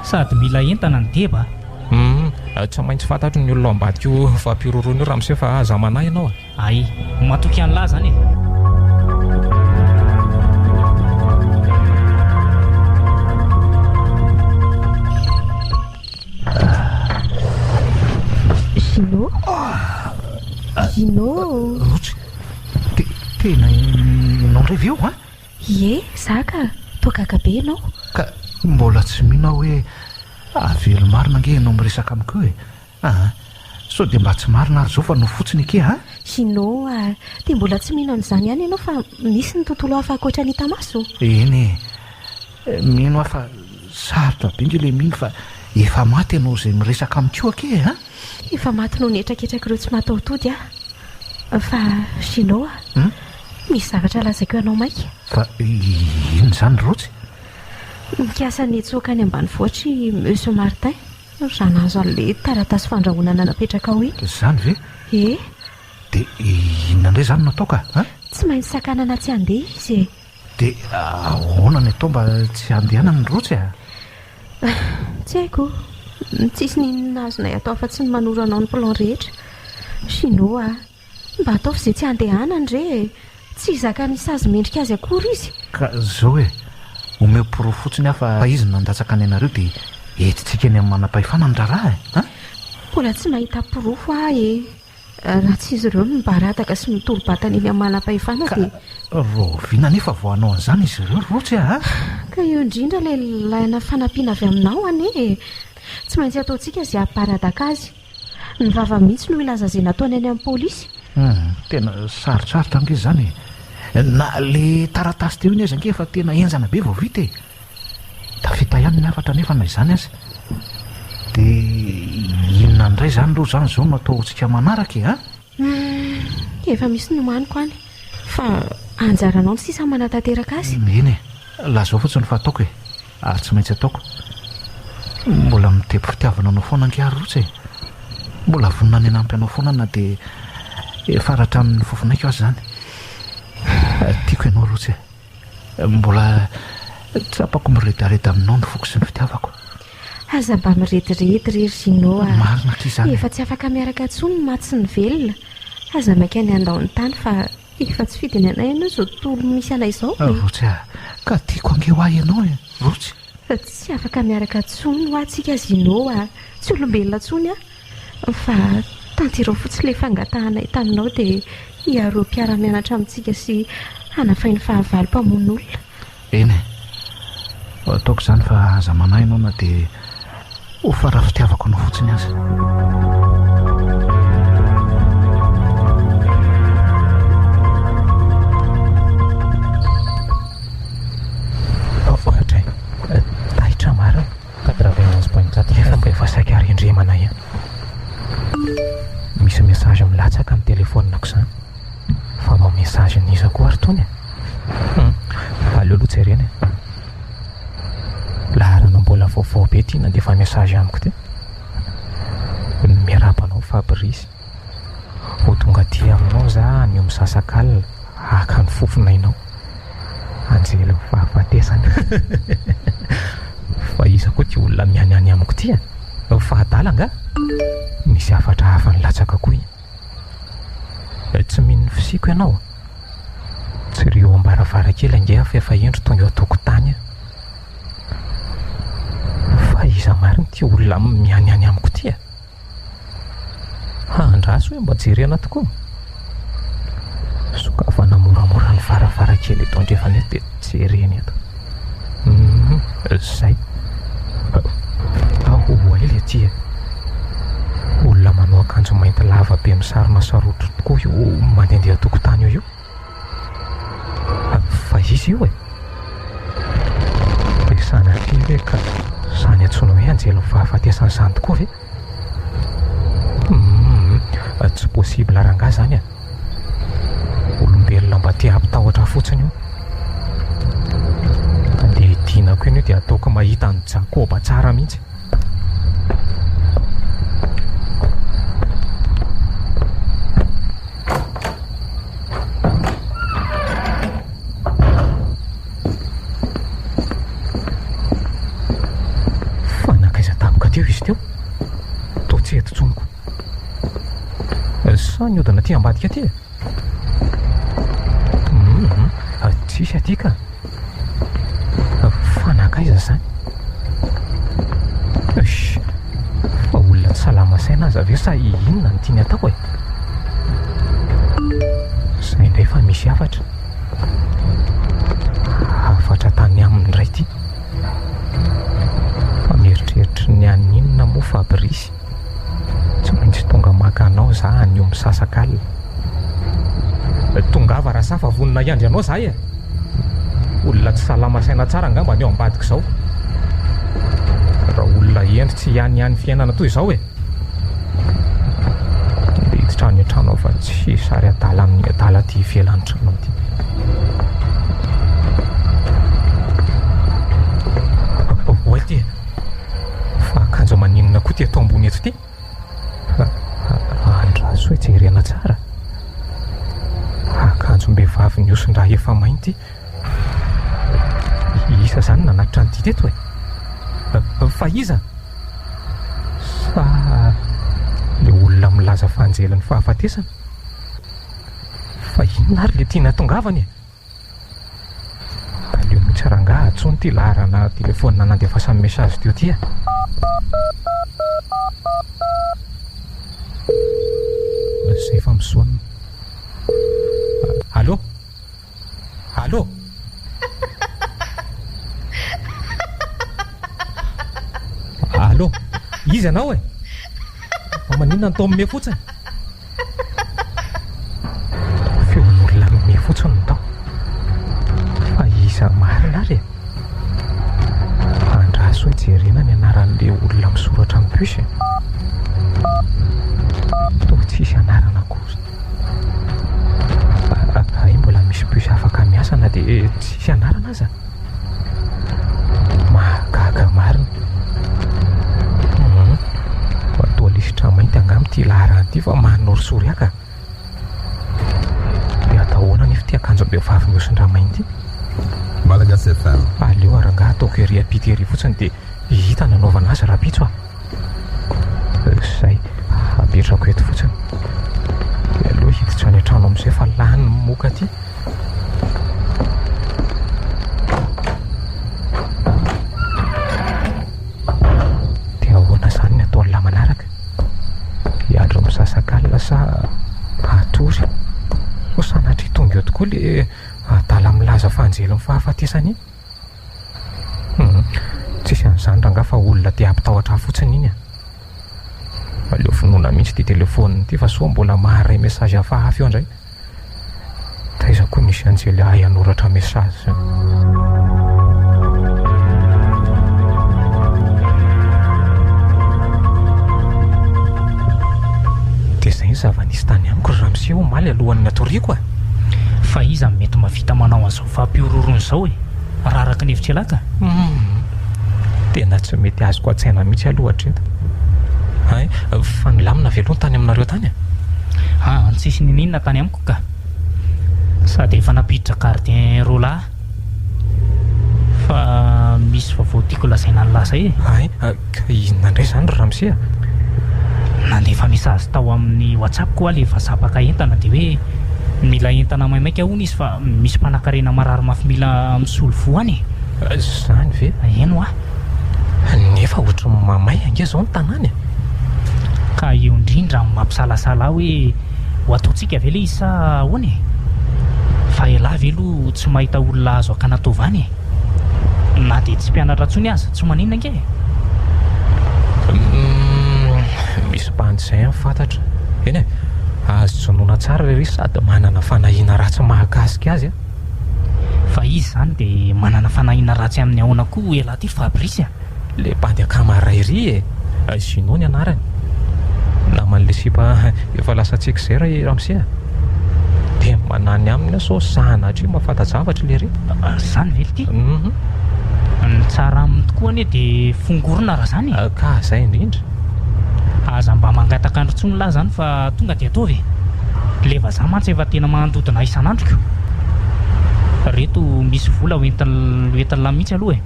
Sady mila entana ny deba.
Tsy maintsy fantatro ny olona ambadika io fampiroroana io Ramsey fa aza manahy ianao a.
Ay, matoky an'lahy zany e.
Gino
Rotsy, tena ianao ndray ve eo a?
Ie, zaka toagaga be ianao.
Ka mbola tsy mihina hoe avelo marina ange ianao miresaka amiko e. So dia mba tsy marina ary zao fa no fotsiny ake a?
Gino dia mbola tsy mihina an'izany ihany ianao fa misy ny tontolo hafa ankoatra ny tamaso.
Eny mino aho fa sarotra be nge le mino fa efa maty ianao izay miresaka amiko ake a?
Efa maty no nietraketraka ireo tsy mataotody fa Gino misy zavatra lazaiko ianao maika.
Fa ino zany Rotsy?
Mikasa ny tsoaka any ambanivohitry Monsieur Martin zanazo an'le taratasy fandrahonana napetraka ao iny.
Zany ve?
Ie.
Dia inona indray zany nataoka?
Tsy maintsy sakanana tsy handeha izy e.
Dia ahoana ny atao mba tsy handehanana ny Rotsy a?
Tsy haiko, tsisy ninona azonay atao fa tsy ny manoro anao ny plan rehetra. Gino mba ataovy izay tsy handehanany re tsy zaka ny sazy mendrika azy akory izy.
Ka zao e omeo poro fotsiny aho fa izy nandatsaka any anareo dia etitsika any amin'ny manam-pahefana ny raharaha e.
Mbola tsy mahita porofo e. Raha tsy izy ireo mibarataka sy mitolo-batana eny amin'ny manam-pahefana dia
roviana nefa vao hanao an'izany izy ireo Rotsy a?
Ka eo indrindra le laina fanampiana avy aminao ane. Tsy maintsy ataontsika izay hamparadaka azy. Ny vava mihitsy no ilaza izay nataony any amin'ny pôlisy.
Tena sarotsarotra ange zany na le taratasy teo iny azy ange fa tena enjana be vao vita e. Tafita ihany ny afatra nefa na izany azy. Dia inona indray zany aloha zany zao no ataontsika manaraka e?
Efa misy nomaniko any fa anjaranao ny sisa manatanteraka azy.
Eny lazao fotsiny fa ataoko e ary tsy maintsy ataoko. Mbola mitepy fitiavana anao foana ange ary Rotsy e. Mbola vonina ny anampy anao foana na dia faratra amin'ny fofonaiko azy zany. Tiako ianao Rotsy e. Mbola tsapako miredareda aminao ny foko sy ny fitiavako.
Aza mba mirediredy ry Gino
marina k'izany.
Efa tsy afaka miaraka intsony ny maty sy ny velona. Aza maika ny andao ny tany fa efa tsy fidiny anay ianao izao tontolo misy anay izao.
Rotsy ka tiako ange ho ahy ianao e Rotsy.
Tsy afaka miaraka intsony ho atsika Gino tsy olombelona intsony fa tanterao fotsy le fangatahanay taminao dia hiaro mpiara-mianatra amintsika sy hanafainy fahavalo mpamon'olona.
Eny ataoko izany fa aza manahy ianao na dia ho fara fitiavako anao fotsiny azy.
Ohatra tahitra maro 91.4 efa mba efa saika arindremana ihany. Misy mesazy milatsaka amin'ny telefonako izany fa ma mesazy niza koa ary tony aleo aloha jerena laharana mbola vaovao be ty na dia efa mesazy amiko ty miarabanao Fabrice ho tonga ty aminao za ny misasakalina haka ny fofonainao anjely fahafatesana fa iza koa ty olona mianiany amiko ty fahadalanga misy afatra hafa ny latsaka koa tsy mino fisiko ianao tsy ry eo ambaravarakely ange fa efa endro tonga eo atokotany fa iza mariny ty olona mianiany amiko ty andraso hoe mba jerena tokoa sokafa namoramora ny varavarakely eto andrefany dia tsy jereny eto. Zay ahoay le tia olona manao akanjo mainty lava be misarona sarotro tokoa io mandehandeha tokotany io fa izy io e sana ty ve ka zany antsoina hoe anjelo fahafatesany zany tokoa ve tsy possible rangahy zany olombelona mba tia ampitahotra fotsiny io andeha dinako eny io dia ataoko mahita ny jakoba tsara mihitsy. Teo izy teo to tsy eto tsonoko sa niodana ty ambadika ty tsisy aty ka fanakaiza zany fa olona tsy salama saina azy aveo sa inona ny tiany atao zay indray fa misy afatra tany aminy ray ty eritreritry ny aninona moa Fabrice tsy maintsy tonga maka anao za anio misasak'alina tongava raha safa vonona iandry anao zay olona tsy salama saina tsara angamba ny eo ambadika zao raha olona endry tsy ihany fiainana toy izao miditra any an-trano fa tsy sary adala amin'ny adala ty ivelan'ny trano ty oe ty akanjo maninona koa ty atao ambony eto ty andraso hoe jerena tsara akanjom-behivavy niosin-draha efa mainty isa zany nanatitra nyty teto fa iza sa le olona milaza fanjelany fahafatesana fa inona ary le tiana tongavany aleo mihitsy rangahy atsony ty laharana telefônina nandefasany message teo ty zay fa misoana. Allô allô allô izy anao maninona ny tao mime fotsiny feon'olona mime fotsiny ny tao fa iza marina ary andraso hoe jerena ny anaran'le olona misoratra amin'ny puce to tsisy anarana kosa mbola misy puce afaka miasana dia tsisy anarana aza mahagaga marina atao lisitra mainty angamy ty laharany ty fa manorisory aka dia atahoana nefa ty akanjom-behivavy miosin-draha mainty
Malagasy FM
aleo arangahy ataoko ery apity ery fotsiny dia hita nanaovana azy raha pitso zay apetrako eto fotsiny dia aloha hiditra any an-trano amin'izay fa lany moka ty dia ahoana zany ny ataon'la manaraka hiandro misasak'alina sa atory ho sanatry tonga eo tokoa le adala milaza fanjely fahafatesany tsisy an'izany ranga fa olona ty ampitahotra fotsiny iny aleo finoana mihitsy ty telefôniny ty fa soa mbola maharay message hafahafa eo andray taiza koa misy anjely ay anoratra message zany dia zay zava-nisy tany amiko raha misy ho maly alohan'ny atoriako
fa iza mety mavita manao an'izao fampiororony zao raha araka ny hevitra elaka
tena tsy mety azoko an-tsaina mihitsy alohatreto fa nilamina veloany tany aminareo tany
tsisy nininona tany amiko ka sady efa napiditra gardien rola fa misy vaovao tiako lazaina ny lasa
ka inona indray zany raha misy
nandefa message tao amin'ny whatsapp koa le vazapaka entana dia hoe mila entana maimaika hono izy fa misy mpanakarena marary mafy mila misolo voany
zany ve
eno
nefa ohatry mamay ange zao ny tanany
ka eo indrindra mampisalasala hoe ho ataontsika ve le izy sa hoany fa fa ela velo tsy mahita olona azo akanatovany na dia tsy mpianatra ntsony aza tsy manina ange
misy mpanjay amin'ny fantatra eny e azo tsonoana tsara ry sady manana fanahiana ratsy mahakasika azy a
fa izy zany dia manana fanahiana ratsy amin'ny ahoana koa ela ty Fabrice
le bandy akamarairy e Gino ny anarany naman'le sipa efa lasa tsika zay raha Ramsia dia manany aminy so sanatry mahafantajavatra le ry
zany vely ty ny tsara aminy tokoa anie dia fongorona raha zany
ka zay indrindra
aza mba mangataka androtsony lahy zany fa tonga dia ataovy leva za mantsy efa tena mandodina isan'androko reto misy vola hoentin'la mihitsy aloha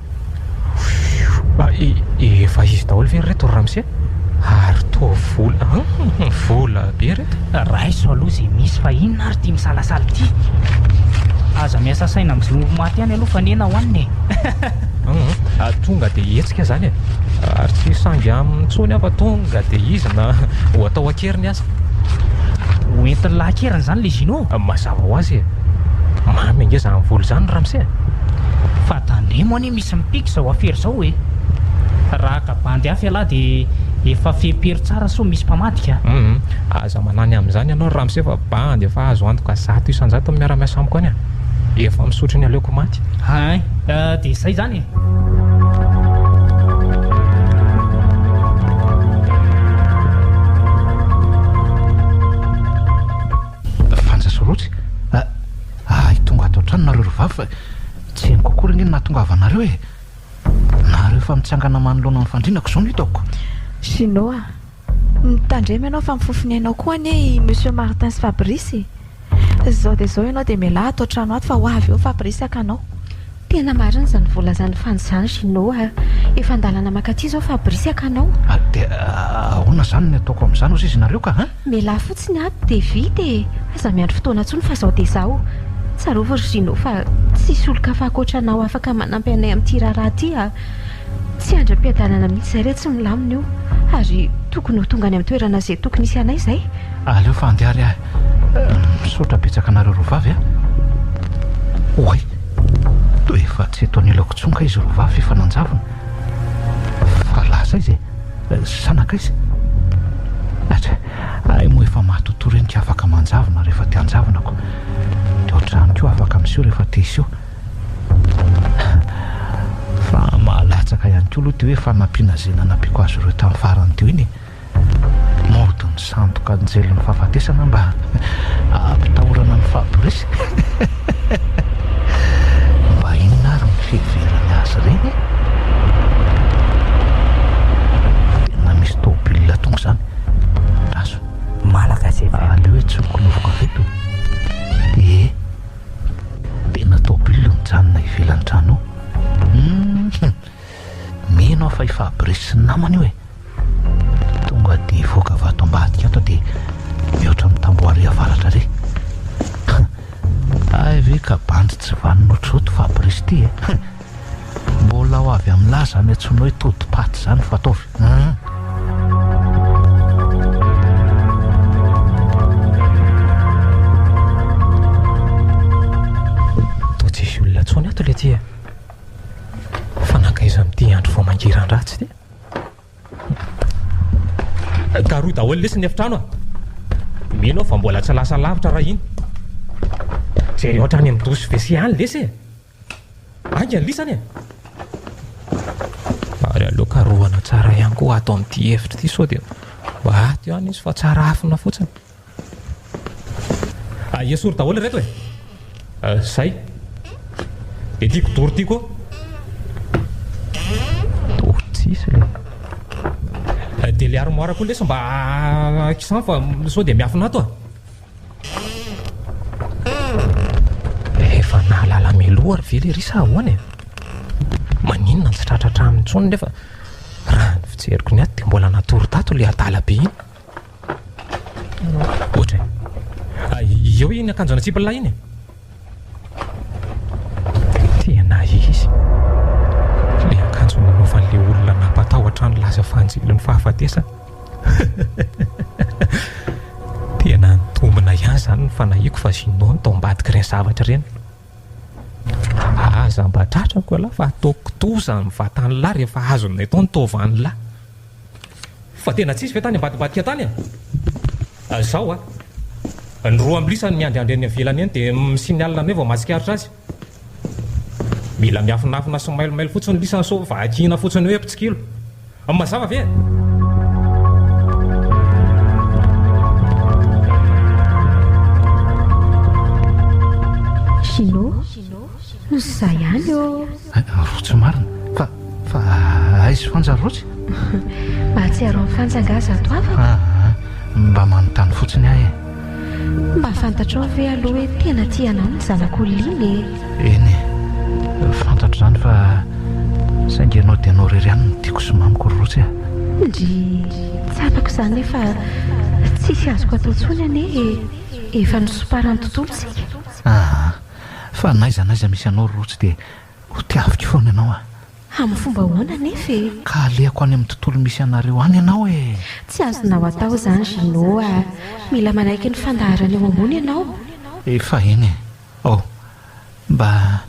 e efa izy daholo ve reto Ramsia ary toa vola be reto
raha iso aloha zay misy fa inona ary tia misalasala ty aza miasa saina amin'izay ovo maty ihany aloha fa nena hoaniny
tonga dia hetsika zany e ary tsy sangy amin'ntsony afa tonga dia izy na ho atao akeriny aza
hoentin'ny lahakeriny zany le Gino
mazava ho azy e mamy ange zany volo zany Ramsia
fa tandremo anie misy mipiky zao afery zao e raha ka bandy afy alahy dia efa fepery tsara so misy mpamadika
aza manany amin'izany ianao Ramsia fa bandy efa azo antoka 100 isan-jato amin'ny miara-miasa amiko any efa misotry ny aleoko maty
ay dia izay zany
fanjasorotsy tonga atao trano nareo rovavy fa tsy henoko akory ngeny nahatongavanareo e nareo fa mitsangana manoloana ny fandrinako zao no hitako
Gino mitandremy ianao fa mifofony ainao koa anie Monsieur Martin sy Fabrice zao dia zao ianao dia mialahy atao trano ato fa ho avy eo Fabrice akanao
tena marina zany vola zany fanjany Gino efa andalana makaty zao Fabrice akanao
dia ahoana zany ny ataoko amin'izany ozy izy nareo ka
mialahy fotsiny ato dia vita e aza miandry fotoana ntsony fa zao dia zao tsarovy ry Gino fa tsisy olo-kafa akoatranao afaka manampy anay amin'ity raharaha ty tsy andram-piadanana mihitsy zay re tsy milamina io ary tokony ho tonga any amin'ny toerana zay tokony isy anay zay
aleo fa andehary misaotra betsaka anareo rovavy oay to efa tsy eto anilako tsonga izy rovavy efa nanjavona fa laza izy sanaka izy ay moa efa mahatotorenika afaka manjavona rehefa ty anjavinako dia ohatrany koa afaka miseo rehefa te iseo fa mahalatsaka ihany koa aloha ty hoe fanampiana nampiako azy ireo tamin'ny farany teo iny mody ny sandoka anjely ny fahafatesana mba ampitahorana ny Fabrice mba inona ary mifiverany azy reny tena misy tôbilina tonga zany azo
malaka zay
aleo hoe tsokonovoko aveto tena tôbilina mijanona ivelan'ny trano mino fa i Fabrice sy ny namany io e tonga dia voaka avy ato ambadika ato dia mihoatra amin'ny tamboary avaratra re ay ve ka bandy tsy vaninotroto Fabrice ty e mbola ho avy amin'ny lahy zany antsoina hoe todipaty zany fataovy
to tsisy olona tsony ato le ty e fanakaiza amin'ity andro vao mangiran-dratsy ty karoy daholo lesy ny efitrano mino fa mbola tsy lasa lavitra raha iny jery ohatrany amin'ny dosy spesialy lesy e anga ny lisany e ary aloha karohana tsara ihany koa ato amin'ity efitra ty sao dia ato ihany izy fa tsara afina fotsiny esory daholo reto e zay dia tiako dory ty koa tsisy le dia le armoire koa lesy mba kisan fa sao dia miafina ato efa nahalala meloha ary vely ry sa ahoana e maninona ny tsy tratratra amin'ntsony nefa raha ny fijeriko ny ato dia mbola natory tato le adala be iny ohatra eo iny akanjo anatsipalahy iny tena izy le akanjo nanaovan'le olona nampatahotra ny laza fanjily ny fahafatesana tena nitombona ihany zany ny fanahiako fa Gino ny tao ambadika ireny zavatra ireny. Aza mba tratrako aloha fa ataoko kitoza ny vatan'lahy rehefa azonay tao ny taovan'lahy. Fa tena tsisy ve tany ambadibadika tany a? Zao a ny roa ambilisany miandriandry eny avelany eny dia misiny alina ny hoe vao matsikaritra azy. Mila miafinafina sy mailomailo fotsiny lisany so vakina fotsiny hoe mpitsikilo. Mazava ve?
Gino, za ihany eo.
Rotsy marina fa aizy fanjary rotsy.
Mahatsiaro amin'ny fanjangaza ato avako.
Mba manontany fotsiny ahy.
Mba fantatrao ve aloha hoe tena tianao ny zanak'olona
eny fantatro zany fa saingy ianao dia anao rery ihany no tiako sy mamiko rotsy a.
Ndry tsapako izany nefa tsisy azoko atao ntsony ane efa nosoparany tontolo tsika.
Fa naiza misy anao rotsy dia ho tiaviko foana ianao a.
Amin'ny fomba hoana nefa
ka alehako any amin'ny tontolo misy anareo any ianao e.
Tsy azonao atao zany Gino a. Mila manaiky ny fandaharana eo ambony ianao.
Efa eny e. Mba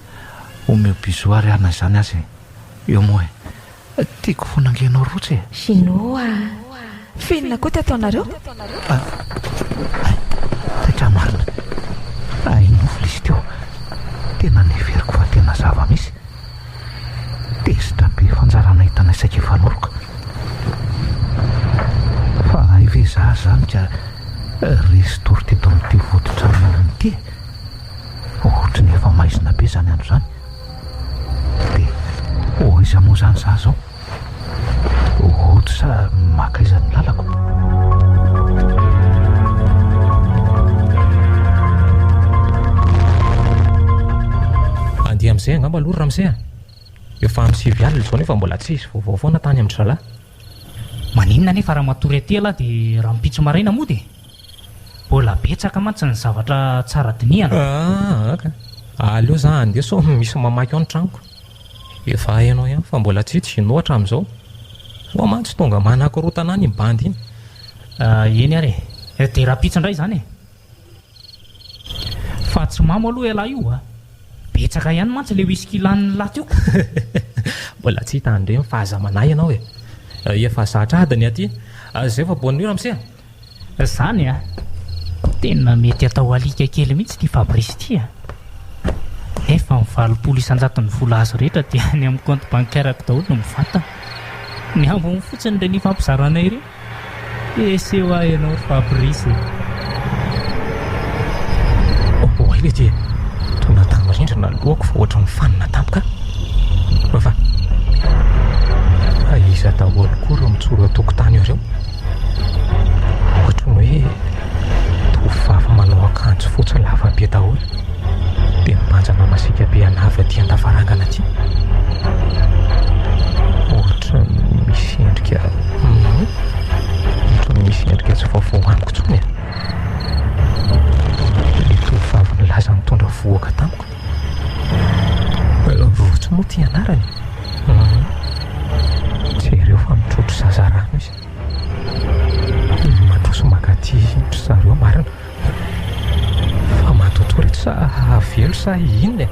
omeo bizoary arina izany azy eo moa e. Tiako foana angenao rotsy e.
Gino a.
Finona koa ty ataonareo?
Taitra marina. Nofo izy teo. Tena neveriko fa tena zava misy. Tezitra be fanjarana hitana isaky efanoroka. Fa ive za zany ka resy tory teto amin'ity vototrano amin'ity. Ohatra ny efa maizina be zany andro zany. Dia iza moa zany za zao. Ohatra sa maka izany lalako.
Andia amin'izay angamba aloha Ramsey. Efa amin'ny 7 alina izao nefa mbola tsisy vaovao foana tany amin'ny zalahy.
Maninona nefa raha matory aty aloha dia raha mipitso maraina moa dia mbola betsaka mantsy ny zavatra tsara dinihana.
Aleo za andeha so misy mamaky ao ny tranoko. Efa hainao ihany fa mbola tsy Gino hatramin'izao. Ho mantsy tonga manakorontana any bandy iny.
Eny ary dia raha pitso indray zany e. Fa tsy mamo aloha elahy io a. Betsaka ihany mantsy le whisky lan'ny lahy teo.
Mbola tsy hita andreny fa aza manahy ianao e. Efa zatra adiny aty. Zay fa bonne nuit Ramsey.
Zany a. Tena mety atao alika kely mihitsy ty Fabrice ty a. Efa mivalopolo isan-jaton'ny vola azo rehetra dia any amin'ny compte bancaire-ko daholo no mivantana. Ny ambony fotsiny ireny fampizaranay ireny. Eseo ahy ianao Fabrice.
Ile ty tona tamirindrina lohako fa ohatra mifanina tampoka. Fa iza daholo koa ireo mitsoro an-tokotany ireo. Ohatra ny hoe tovovavy manao akanjo fotsy lava be daholo dia mibanjana masika be anavy aty an-davarangana aty. Ohatra misy endrika tsy vaovao amiko intsony le tovovavy nilaza mitondra voaka tamiko. Rotsy moa ty anarany. Jereo fa mitrotro zaza rano izy. Matroso makaty indro zareo marina. Fa matoto reto sa avelo sa inona e.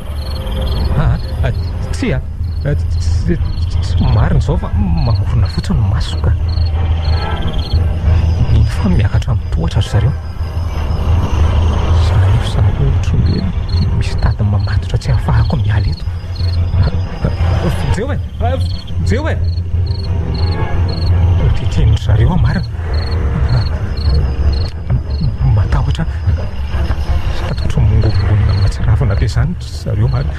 Tsy marina zao fa mamorona fotsiny masoka. Iny fa miakatra amin'ny tohatra ry zareo. Zany efa samy ohatra hoe misy tadiny mamatotra tsy ahafahako miala eto. Jeo e titiny zareo amarina. Matahotra sady ohatra mongobonina matsiravina be zany zareo marina.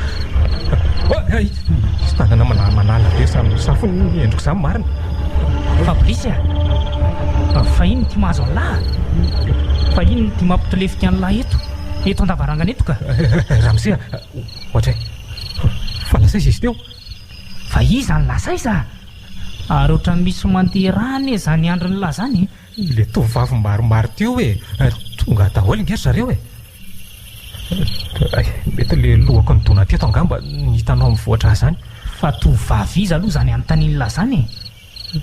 Sy tanana manala be samy safo ny endriko zany marina.
Fabrice a. Fa iny ty mahazo an'lahy. Fa iny ty mampitolefika an'lahy eto an-davarangana eto ka.
Ramsey ohatra fa lasaiza izy teo.
Fa iza ny lasaiza? Ary ohatrany misy manterahany e zany andro ny lahy zany.
Le tovovavy maromaro teo e. Tonga daholo ngery zareo e. Mety le lohako ny dona teto angamba nitanao mivoatra zany.
Fa tovovavy iza aloha zany anontaniany lahy zany e.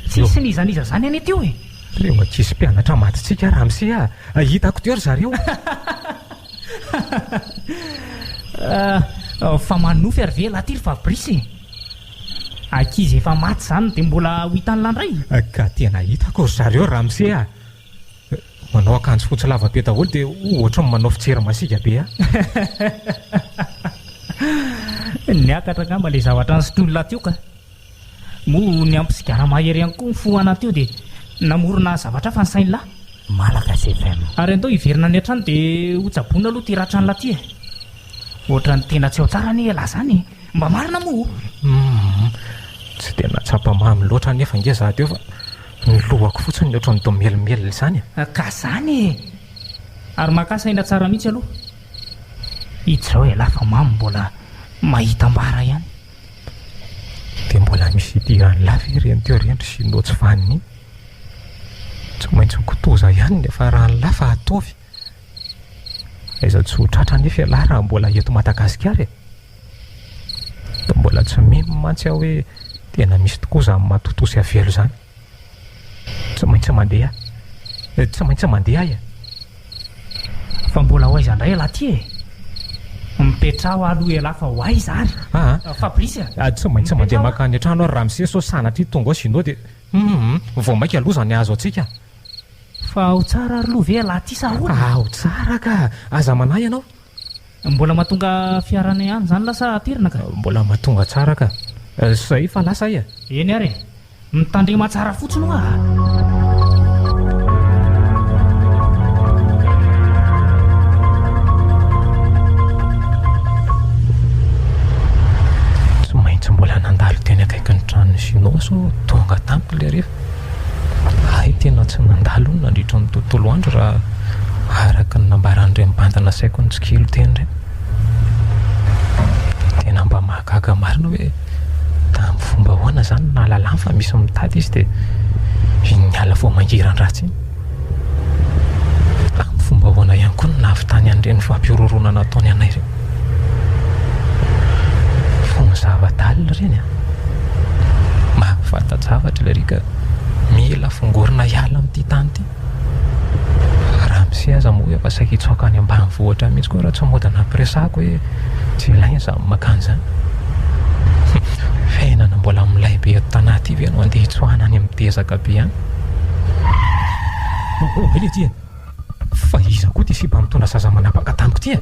Tsisy nizaniza zany any teo e.
Leo ankizy mpianatra matitsika Ramsey a. Hitako teo ry zareo.
Fa manofy ary ve laha ty ry Fabrice ankizy efa maty zany dia mbola ho hitany landray
ka tena hitako ry zareo Ramsey a manao akanjo fotsy lava be daholo dia ohatra ny manao fijery masika be a
niakatra ngamba ilay zavatra nysotrolona teo ka moa ny ampisigara mahery ihany koa mifohana teo dia namorona zavatra fa ny sain'lahy
Malagasy FM
ary andao hiverina ny an-trano dia hotsaboana aloha ty ratrany laty e ohatra ny tena tsy ao tsara ny ela zany mba marina moa
tsy tena tsapa-mamy loatra nefa nge za teo fa ny lohako fotsiny ny ohatran'ny domelimely zany
ka zany ary makasaina tsara mihitsy aloha hitsy zao e lafa mamy mbola mahita mbara ihany
dia mbola misy idirany lafy ireny teo rendry sy notsy vaniny tsy maintsy mikotoza ihany nefa raha ny lafa ataovy aiza tsy ho tratra nefa lahy raha mbola eto Madagasikara da mbola tsy mimantsy aho hoe tena misy tokoa za matotosy avelo zany tsy maintsy mandeha ahy
fa mbola ho aiza indray laty e mipetraho aloha elafa ho aiza ary Fabrice
tsy maintsy mandeha makany an-trano ary Ramsey so sanatry tonga ao sinoa dia vao maika aloha zany azo atsika
fa ho tsara ary loha ve laty sahoana
ho tsara ka aza manahy ianao
mbola mahatonga fiarana ihany zany lasa atirina ka
mbola mahatonga tsara ka zay fa lasa ia
eny ary mitandrema tsara fotsiny hoa
tsy maintsy mbola nandalo teny akaiky ny tranony sinoa so tonga tamiko le rehefa ay tena tsy nandalo ny nandritra ny tontolo andro raha araka ny nambaran'ireny mbantana saiko ny tsikilo teny reny tena mba mahagaga marina hoe tamin'ny fomba hoana zany nahalalany fa misy mitady izy dia niala vao mangirany ratsy iny tamin'ny fomba hoana ihany koa ny nahavitany an'ireny fampiororona nataony anay ireny fony zava-dalina ireny mahafantajavatra ilay rika mila fongorina hiala amin'ity tany ity Ramsey aza moa efa saika hitsoaka any ambanivohitra mihitsy koa raha tsy modana ampiresahako hoe tsy ilainy za makany zany fiainana mbola milay be eto tanaty ivy ianao andeha hitsoahana any amin'ny tezaka be any ele ty fa iza koa ty siba mitondra zaza manapaka tamiko ty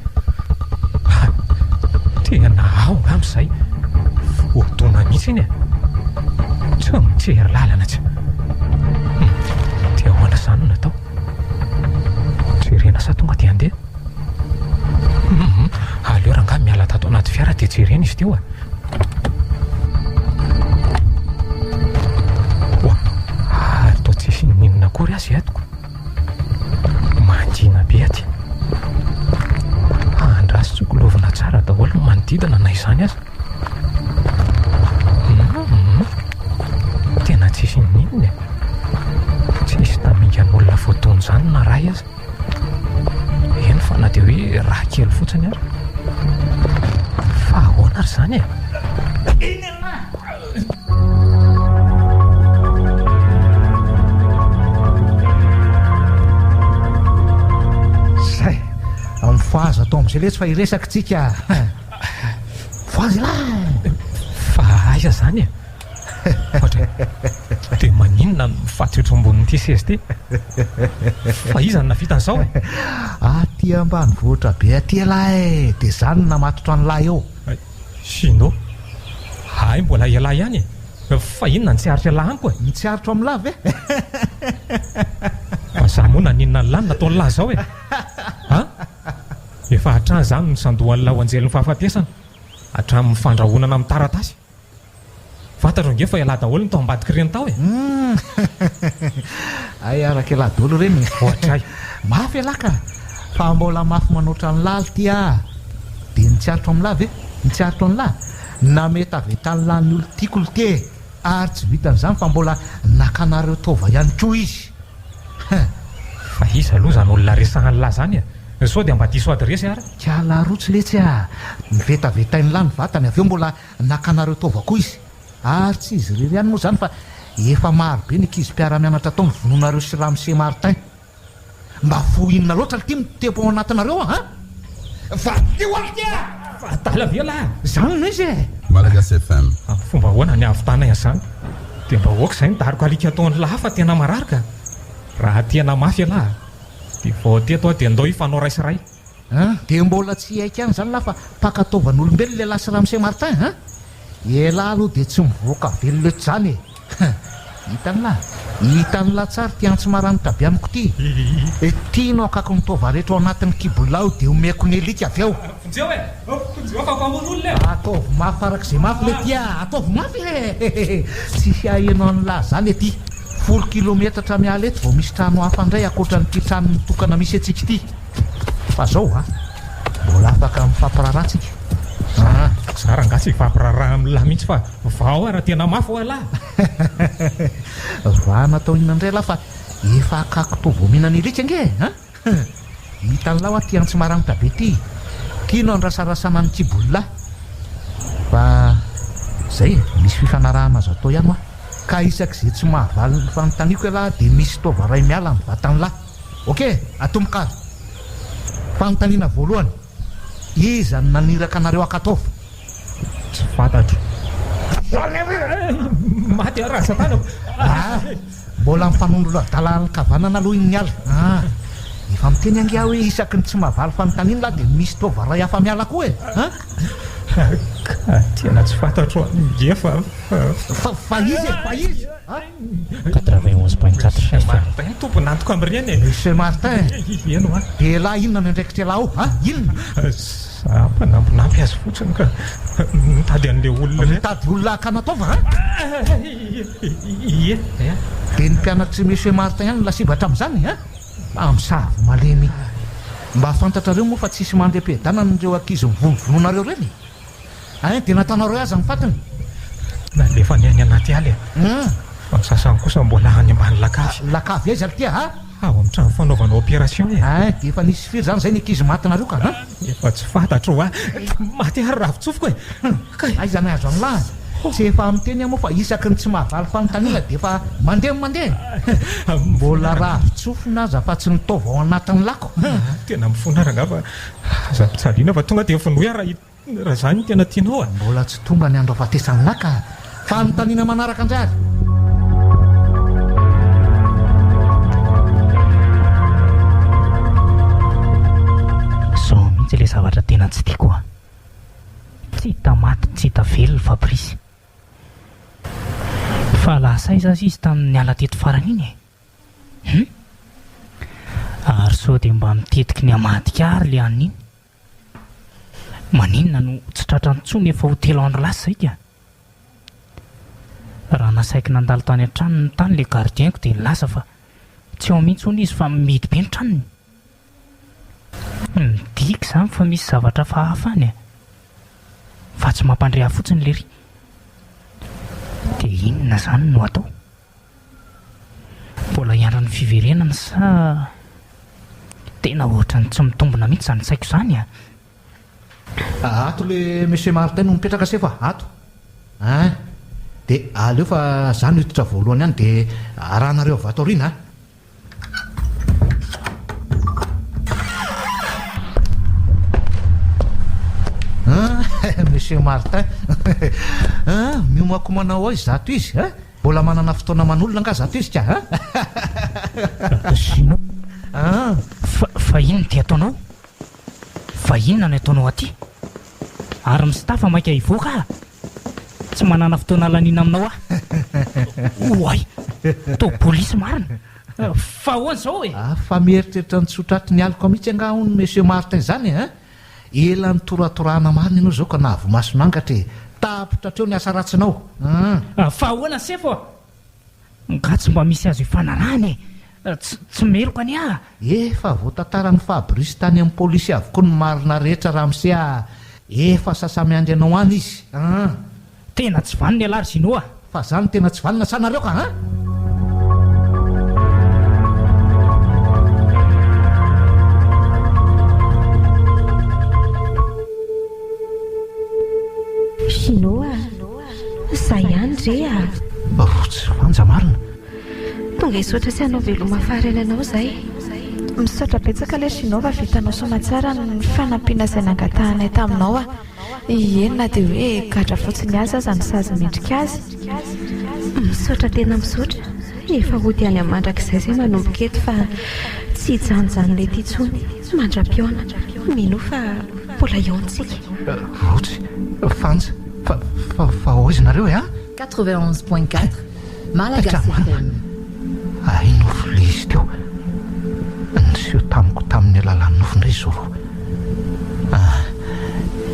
tena ao ngam'izay voatona mihitsy iny tsy mitsery lalana tsy dia ahoana zany natao jerena sa tonga dia andeha aleo raha ngamy miala tato anaty fiara dia jerena izy teo ary to tsisy ninona kory azy atoko manjina be aty andrasy tsokolovina tsara daholo no manodidina na izany azy tena tsisy ninona tsisy tamingan'olona voatony zany na ray azy eny fa na dia hoe raha kely fotsiny ary fa ahoana ary zany
zay mifahazo atao amin'izay le tsy fa hiresaka tsika fazy lahy
fa aiza zany ohatra dia maninona mifatsotro ambonin'ity sezy ty fa iza ny navitan'izao
aty ambanivohitra be aty lahy dia zany namatotra ny lahy eo
sino ay mbola ialahy ihany fa inona ny tsiaritra lahy aniko
mitsiaritra amin'ny lahy ve
fa za moa naninona ny lany nataony lahy zao efa hatrany zany ny sandohan'ny lahy ho anjelin'ny fahafatesana hatramin'ny fandrahonana amin'ny taratasy fantatro nge fa iala daholo ny tao ambadiky ireny tao
ay araka ialahy daholo ireny
ohatray
mafy alaka fa mbola mafy manoatra ny laly ty dia nitsiaritra amin'ny lahy ve nitsiaritra ny lahy na mety avetany lany olo tiako lo te ary tsy vitan'izany fa mbola nakanareo tova ihany koa izy
fa izy aloha zany olona resahany lahy zany sao dia mba diso adresy ary
kala rotsy letsy nivetavetainy lahy ny vatany aveo mbola nakanareo tova koa izy ary tsy izy rery ihany moa zany fa efa maro be ny ankizy mpiara-mianatra tao mivononareo sy Ramsey Martin mba fo inona loatra ty mitebo ao anatinareo fa eo atia
Talavela
zany no izy
Malagasy FM.
Fomba ahoana ny avitana izany dia mba hoaka izay nidariko alika ataon'ny lahy fa tena mararika raha tena mafy alahy dia vao teto dia andao ifanao raisiray
dia mbola tsy haika any zany lahy fa pakataovan'olombelona le lasy Ramose Martin elahy aloha dia tsy mivoaka velona eto zany hitany lahy tsara ty antsy maranitra be amiko ty tianao akako mitova rehetra ao anatin'ny kibolao dia omeko ny elika avy eo ataovy mafy farak'izay mafy le tia ataovy mafy tsy hahenao anylahy zany ety 10 kilometatra miala eto vao misy trano hafa indray akoatran'ity trano mitokana misy atsika ity fa zao mbola afaka mifampiraratsika
zara nga tsy ifampiraraha amin'lahy mihitsy fa vao raha tena mafy alahy
natao inandray lahy fa efa akako to vao mihinana elika nge hitan'lahy aty antsy maranitra be ty tianao andrasarasana ny kibololahy fa zay misy fifanarahana azo atao ihany ka isak'izay tsy mahavaly ny fanontaniako alahy dia misy tova ray miala ny vatan'lahy ok atomokalo fanontaniana voalohany iza ny naniraka anareo akatova
tsy fantatro maty rasa tanako
mbola mifanondro dalàna kavanana aloha iny miala efa miteny angia hoe isaky ny tsy mahavaly fanontaniana lahy dia misy tova ray hafa miala koa
tena tsy fantatro fa
izy
91.4
Martin tompony antoko amin'ireny
Monsieur Martin
eno
dia lahy inona ny andraikitra lahy inona
mpanamponampy azy fotsiny ka mitady an'le olona
mitady olona akanatova dia ny mpianatry Monsieur Martin ihany lasibatra amin'izany amin'savo malemy mba fantatrareo moa fa tsisy mandre-piadana nireo ankizy mivonovononareo reny dia nataonareo azy ny fatiny
nalefa ny any anaty aly fa ny sasany kosa mbola any ambany
lakavy aiza tia
ao amin'ny trano fanaovana opération
dia efa nisy firy zany zay ny ankizy matinareo ka
efa tsy fantatro maty ary ravitsofoka
aizany azo an'lahy tsy efa miteny moa fa isaky ny tsy mahavaly fanontaniana dia efa mandeha mbola ravitsofona aza fa tsy nitova ao anatin'ny lako
tena mifonaranga fa aza mpitsaliana fa tonga dia finoa raha zany tena tianao
mbola tsy tonga ny andro afatesan'ny laka fanontaniana manaraka andray ary
zao mihitsy ilay zavatra tena tsy tiako tsy hita maty tsy hita velona Fabrice fa lasay zazy izy tamin'ny ala teto farany iny ary sao dia mba mitetiky ny amadika ary le aniny iny maninona no tsy tratra ntsony efa ho 3 andro lasa zay ka raha nasaiky nandalo tany an-tranony tany le gardienko dia nilasa fa tsy ao mihitsy hony izy fa midy be ny tranony midika zany fa misy zavatra fahafany fa tsy mampandrea fotsiny lery dia inona zany no atao mbola hiandrany fiverenana sa tena ohatrany tsy mitombona mihitsy zany saiko zany
ato le Monsieur Martin no mipetraka sefa ato dia aleo fa zany hiditra voalohany ihany dia arahanareo vato aoriana Monsieur Martin miomoako manao ao izy zato izy mbola manana fotoana manolona nga zato izy ka
sino fa inona ty ataonao fa inona no ataonao aty ary mistafa maika hivoaka tsy manana fotoana laniana aminao oay to polisy marina fa hoany zao
fa mieritreritra nitsotraty ny aliko mihitsy angahony Monsieur Martin zany ela ny toratorana marina ianao zao ka nahavomasonangatra tapitra treo ny asa ratsinao
fa ahoana sefa nga tsy mba misy azo ifanarahany tsy meloka any
efa voatantarany Fabrice tany amin'ny polisy avokoa ny marina rehetra Ramose efa sasamiandry anao any izy
tena tsy vaniny alary sinoa
fa zany tena tsy valina sanareo ka
sinoa zay ihany dre
tsy vanja marina
tonga isotra sy anao veloma farany anao zay
misaotra betsaka ilay sinao fa vitanao somatsara ny fanampiana izay nangatahanay taminao a. Enina dia hoe gadra fotsiny azy aza ny sazy mendrika azy.
Misaotra tena misaotra. Efa hody any amandrakizay izay manomboka eto fa tsy hijanojany ilay ty tsony. Mandram-piona mino fa mbola iontsika.
Rotsy fanja fa oizy nareo e a
91.4 Malagasy FM.
Ay nofo le izy teo niseho tamiko tamin'ny alalan'ny nofondray zao.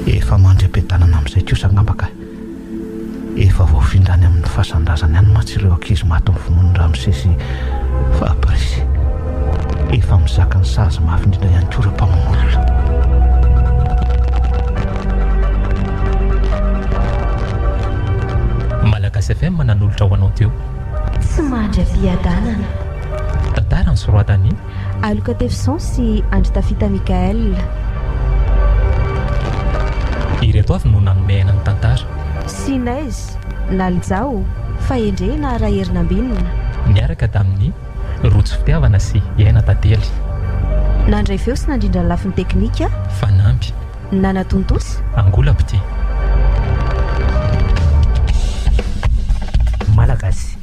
Efa mandre-piadanana amin'izay kosa angambaka. Efa voafindrany amin'ny fahasandrazany any mantsy ireo ankizy maty ny vonon'ny Ramsesy Fabrice. Efa mizaka ny sazy mafindrindra ihany koa ireo mpamonolona.
Malagasy FM mananolotra ho anao teo.
Tsy mandra-piadanana.
Tantara ny soroatany
Aloka Tefson sy Andritafita Mikael.
ireto avy no nanomehana ny tantara.
Sinaizy Naljao Fahendrena Raherinambinina.
Niaraka tamin'ny Rotsy Fitiavana sy Iaina Tantely.
Nandray feo sy nandrindra ny lafiny teknika
Fanampy
Nanatontosa
Angola Pity.
Malagasy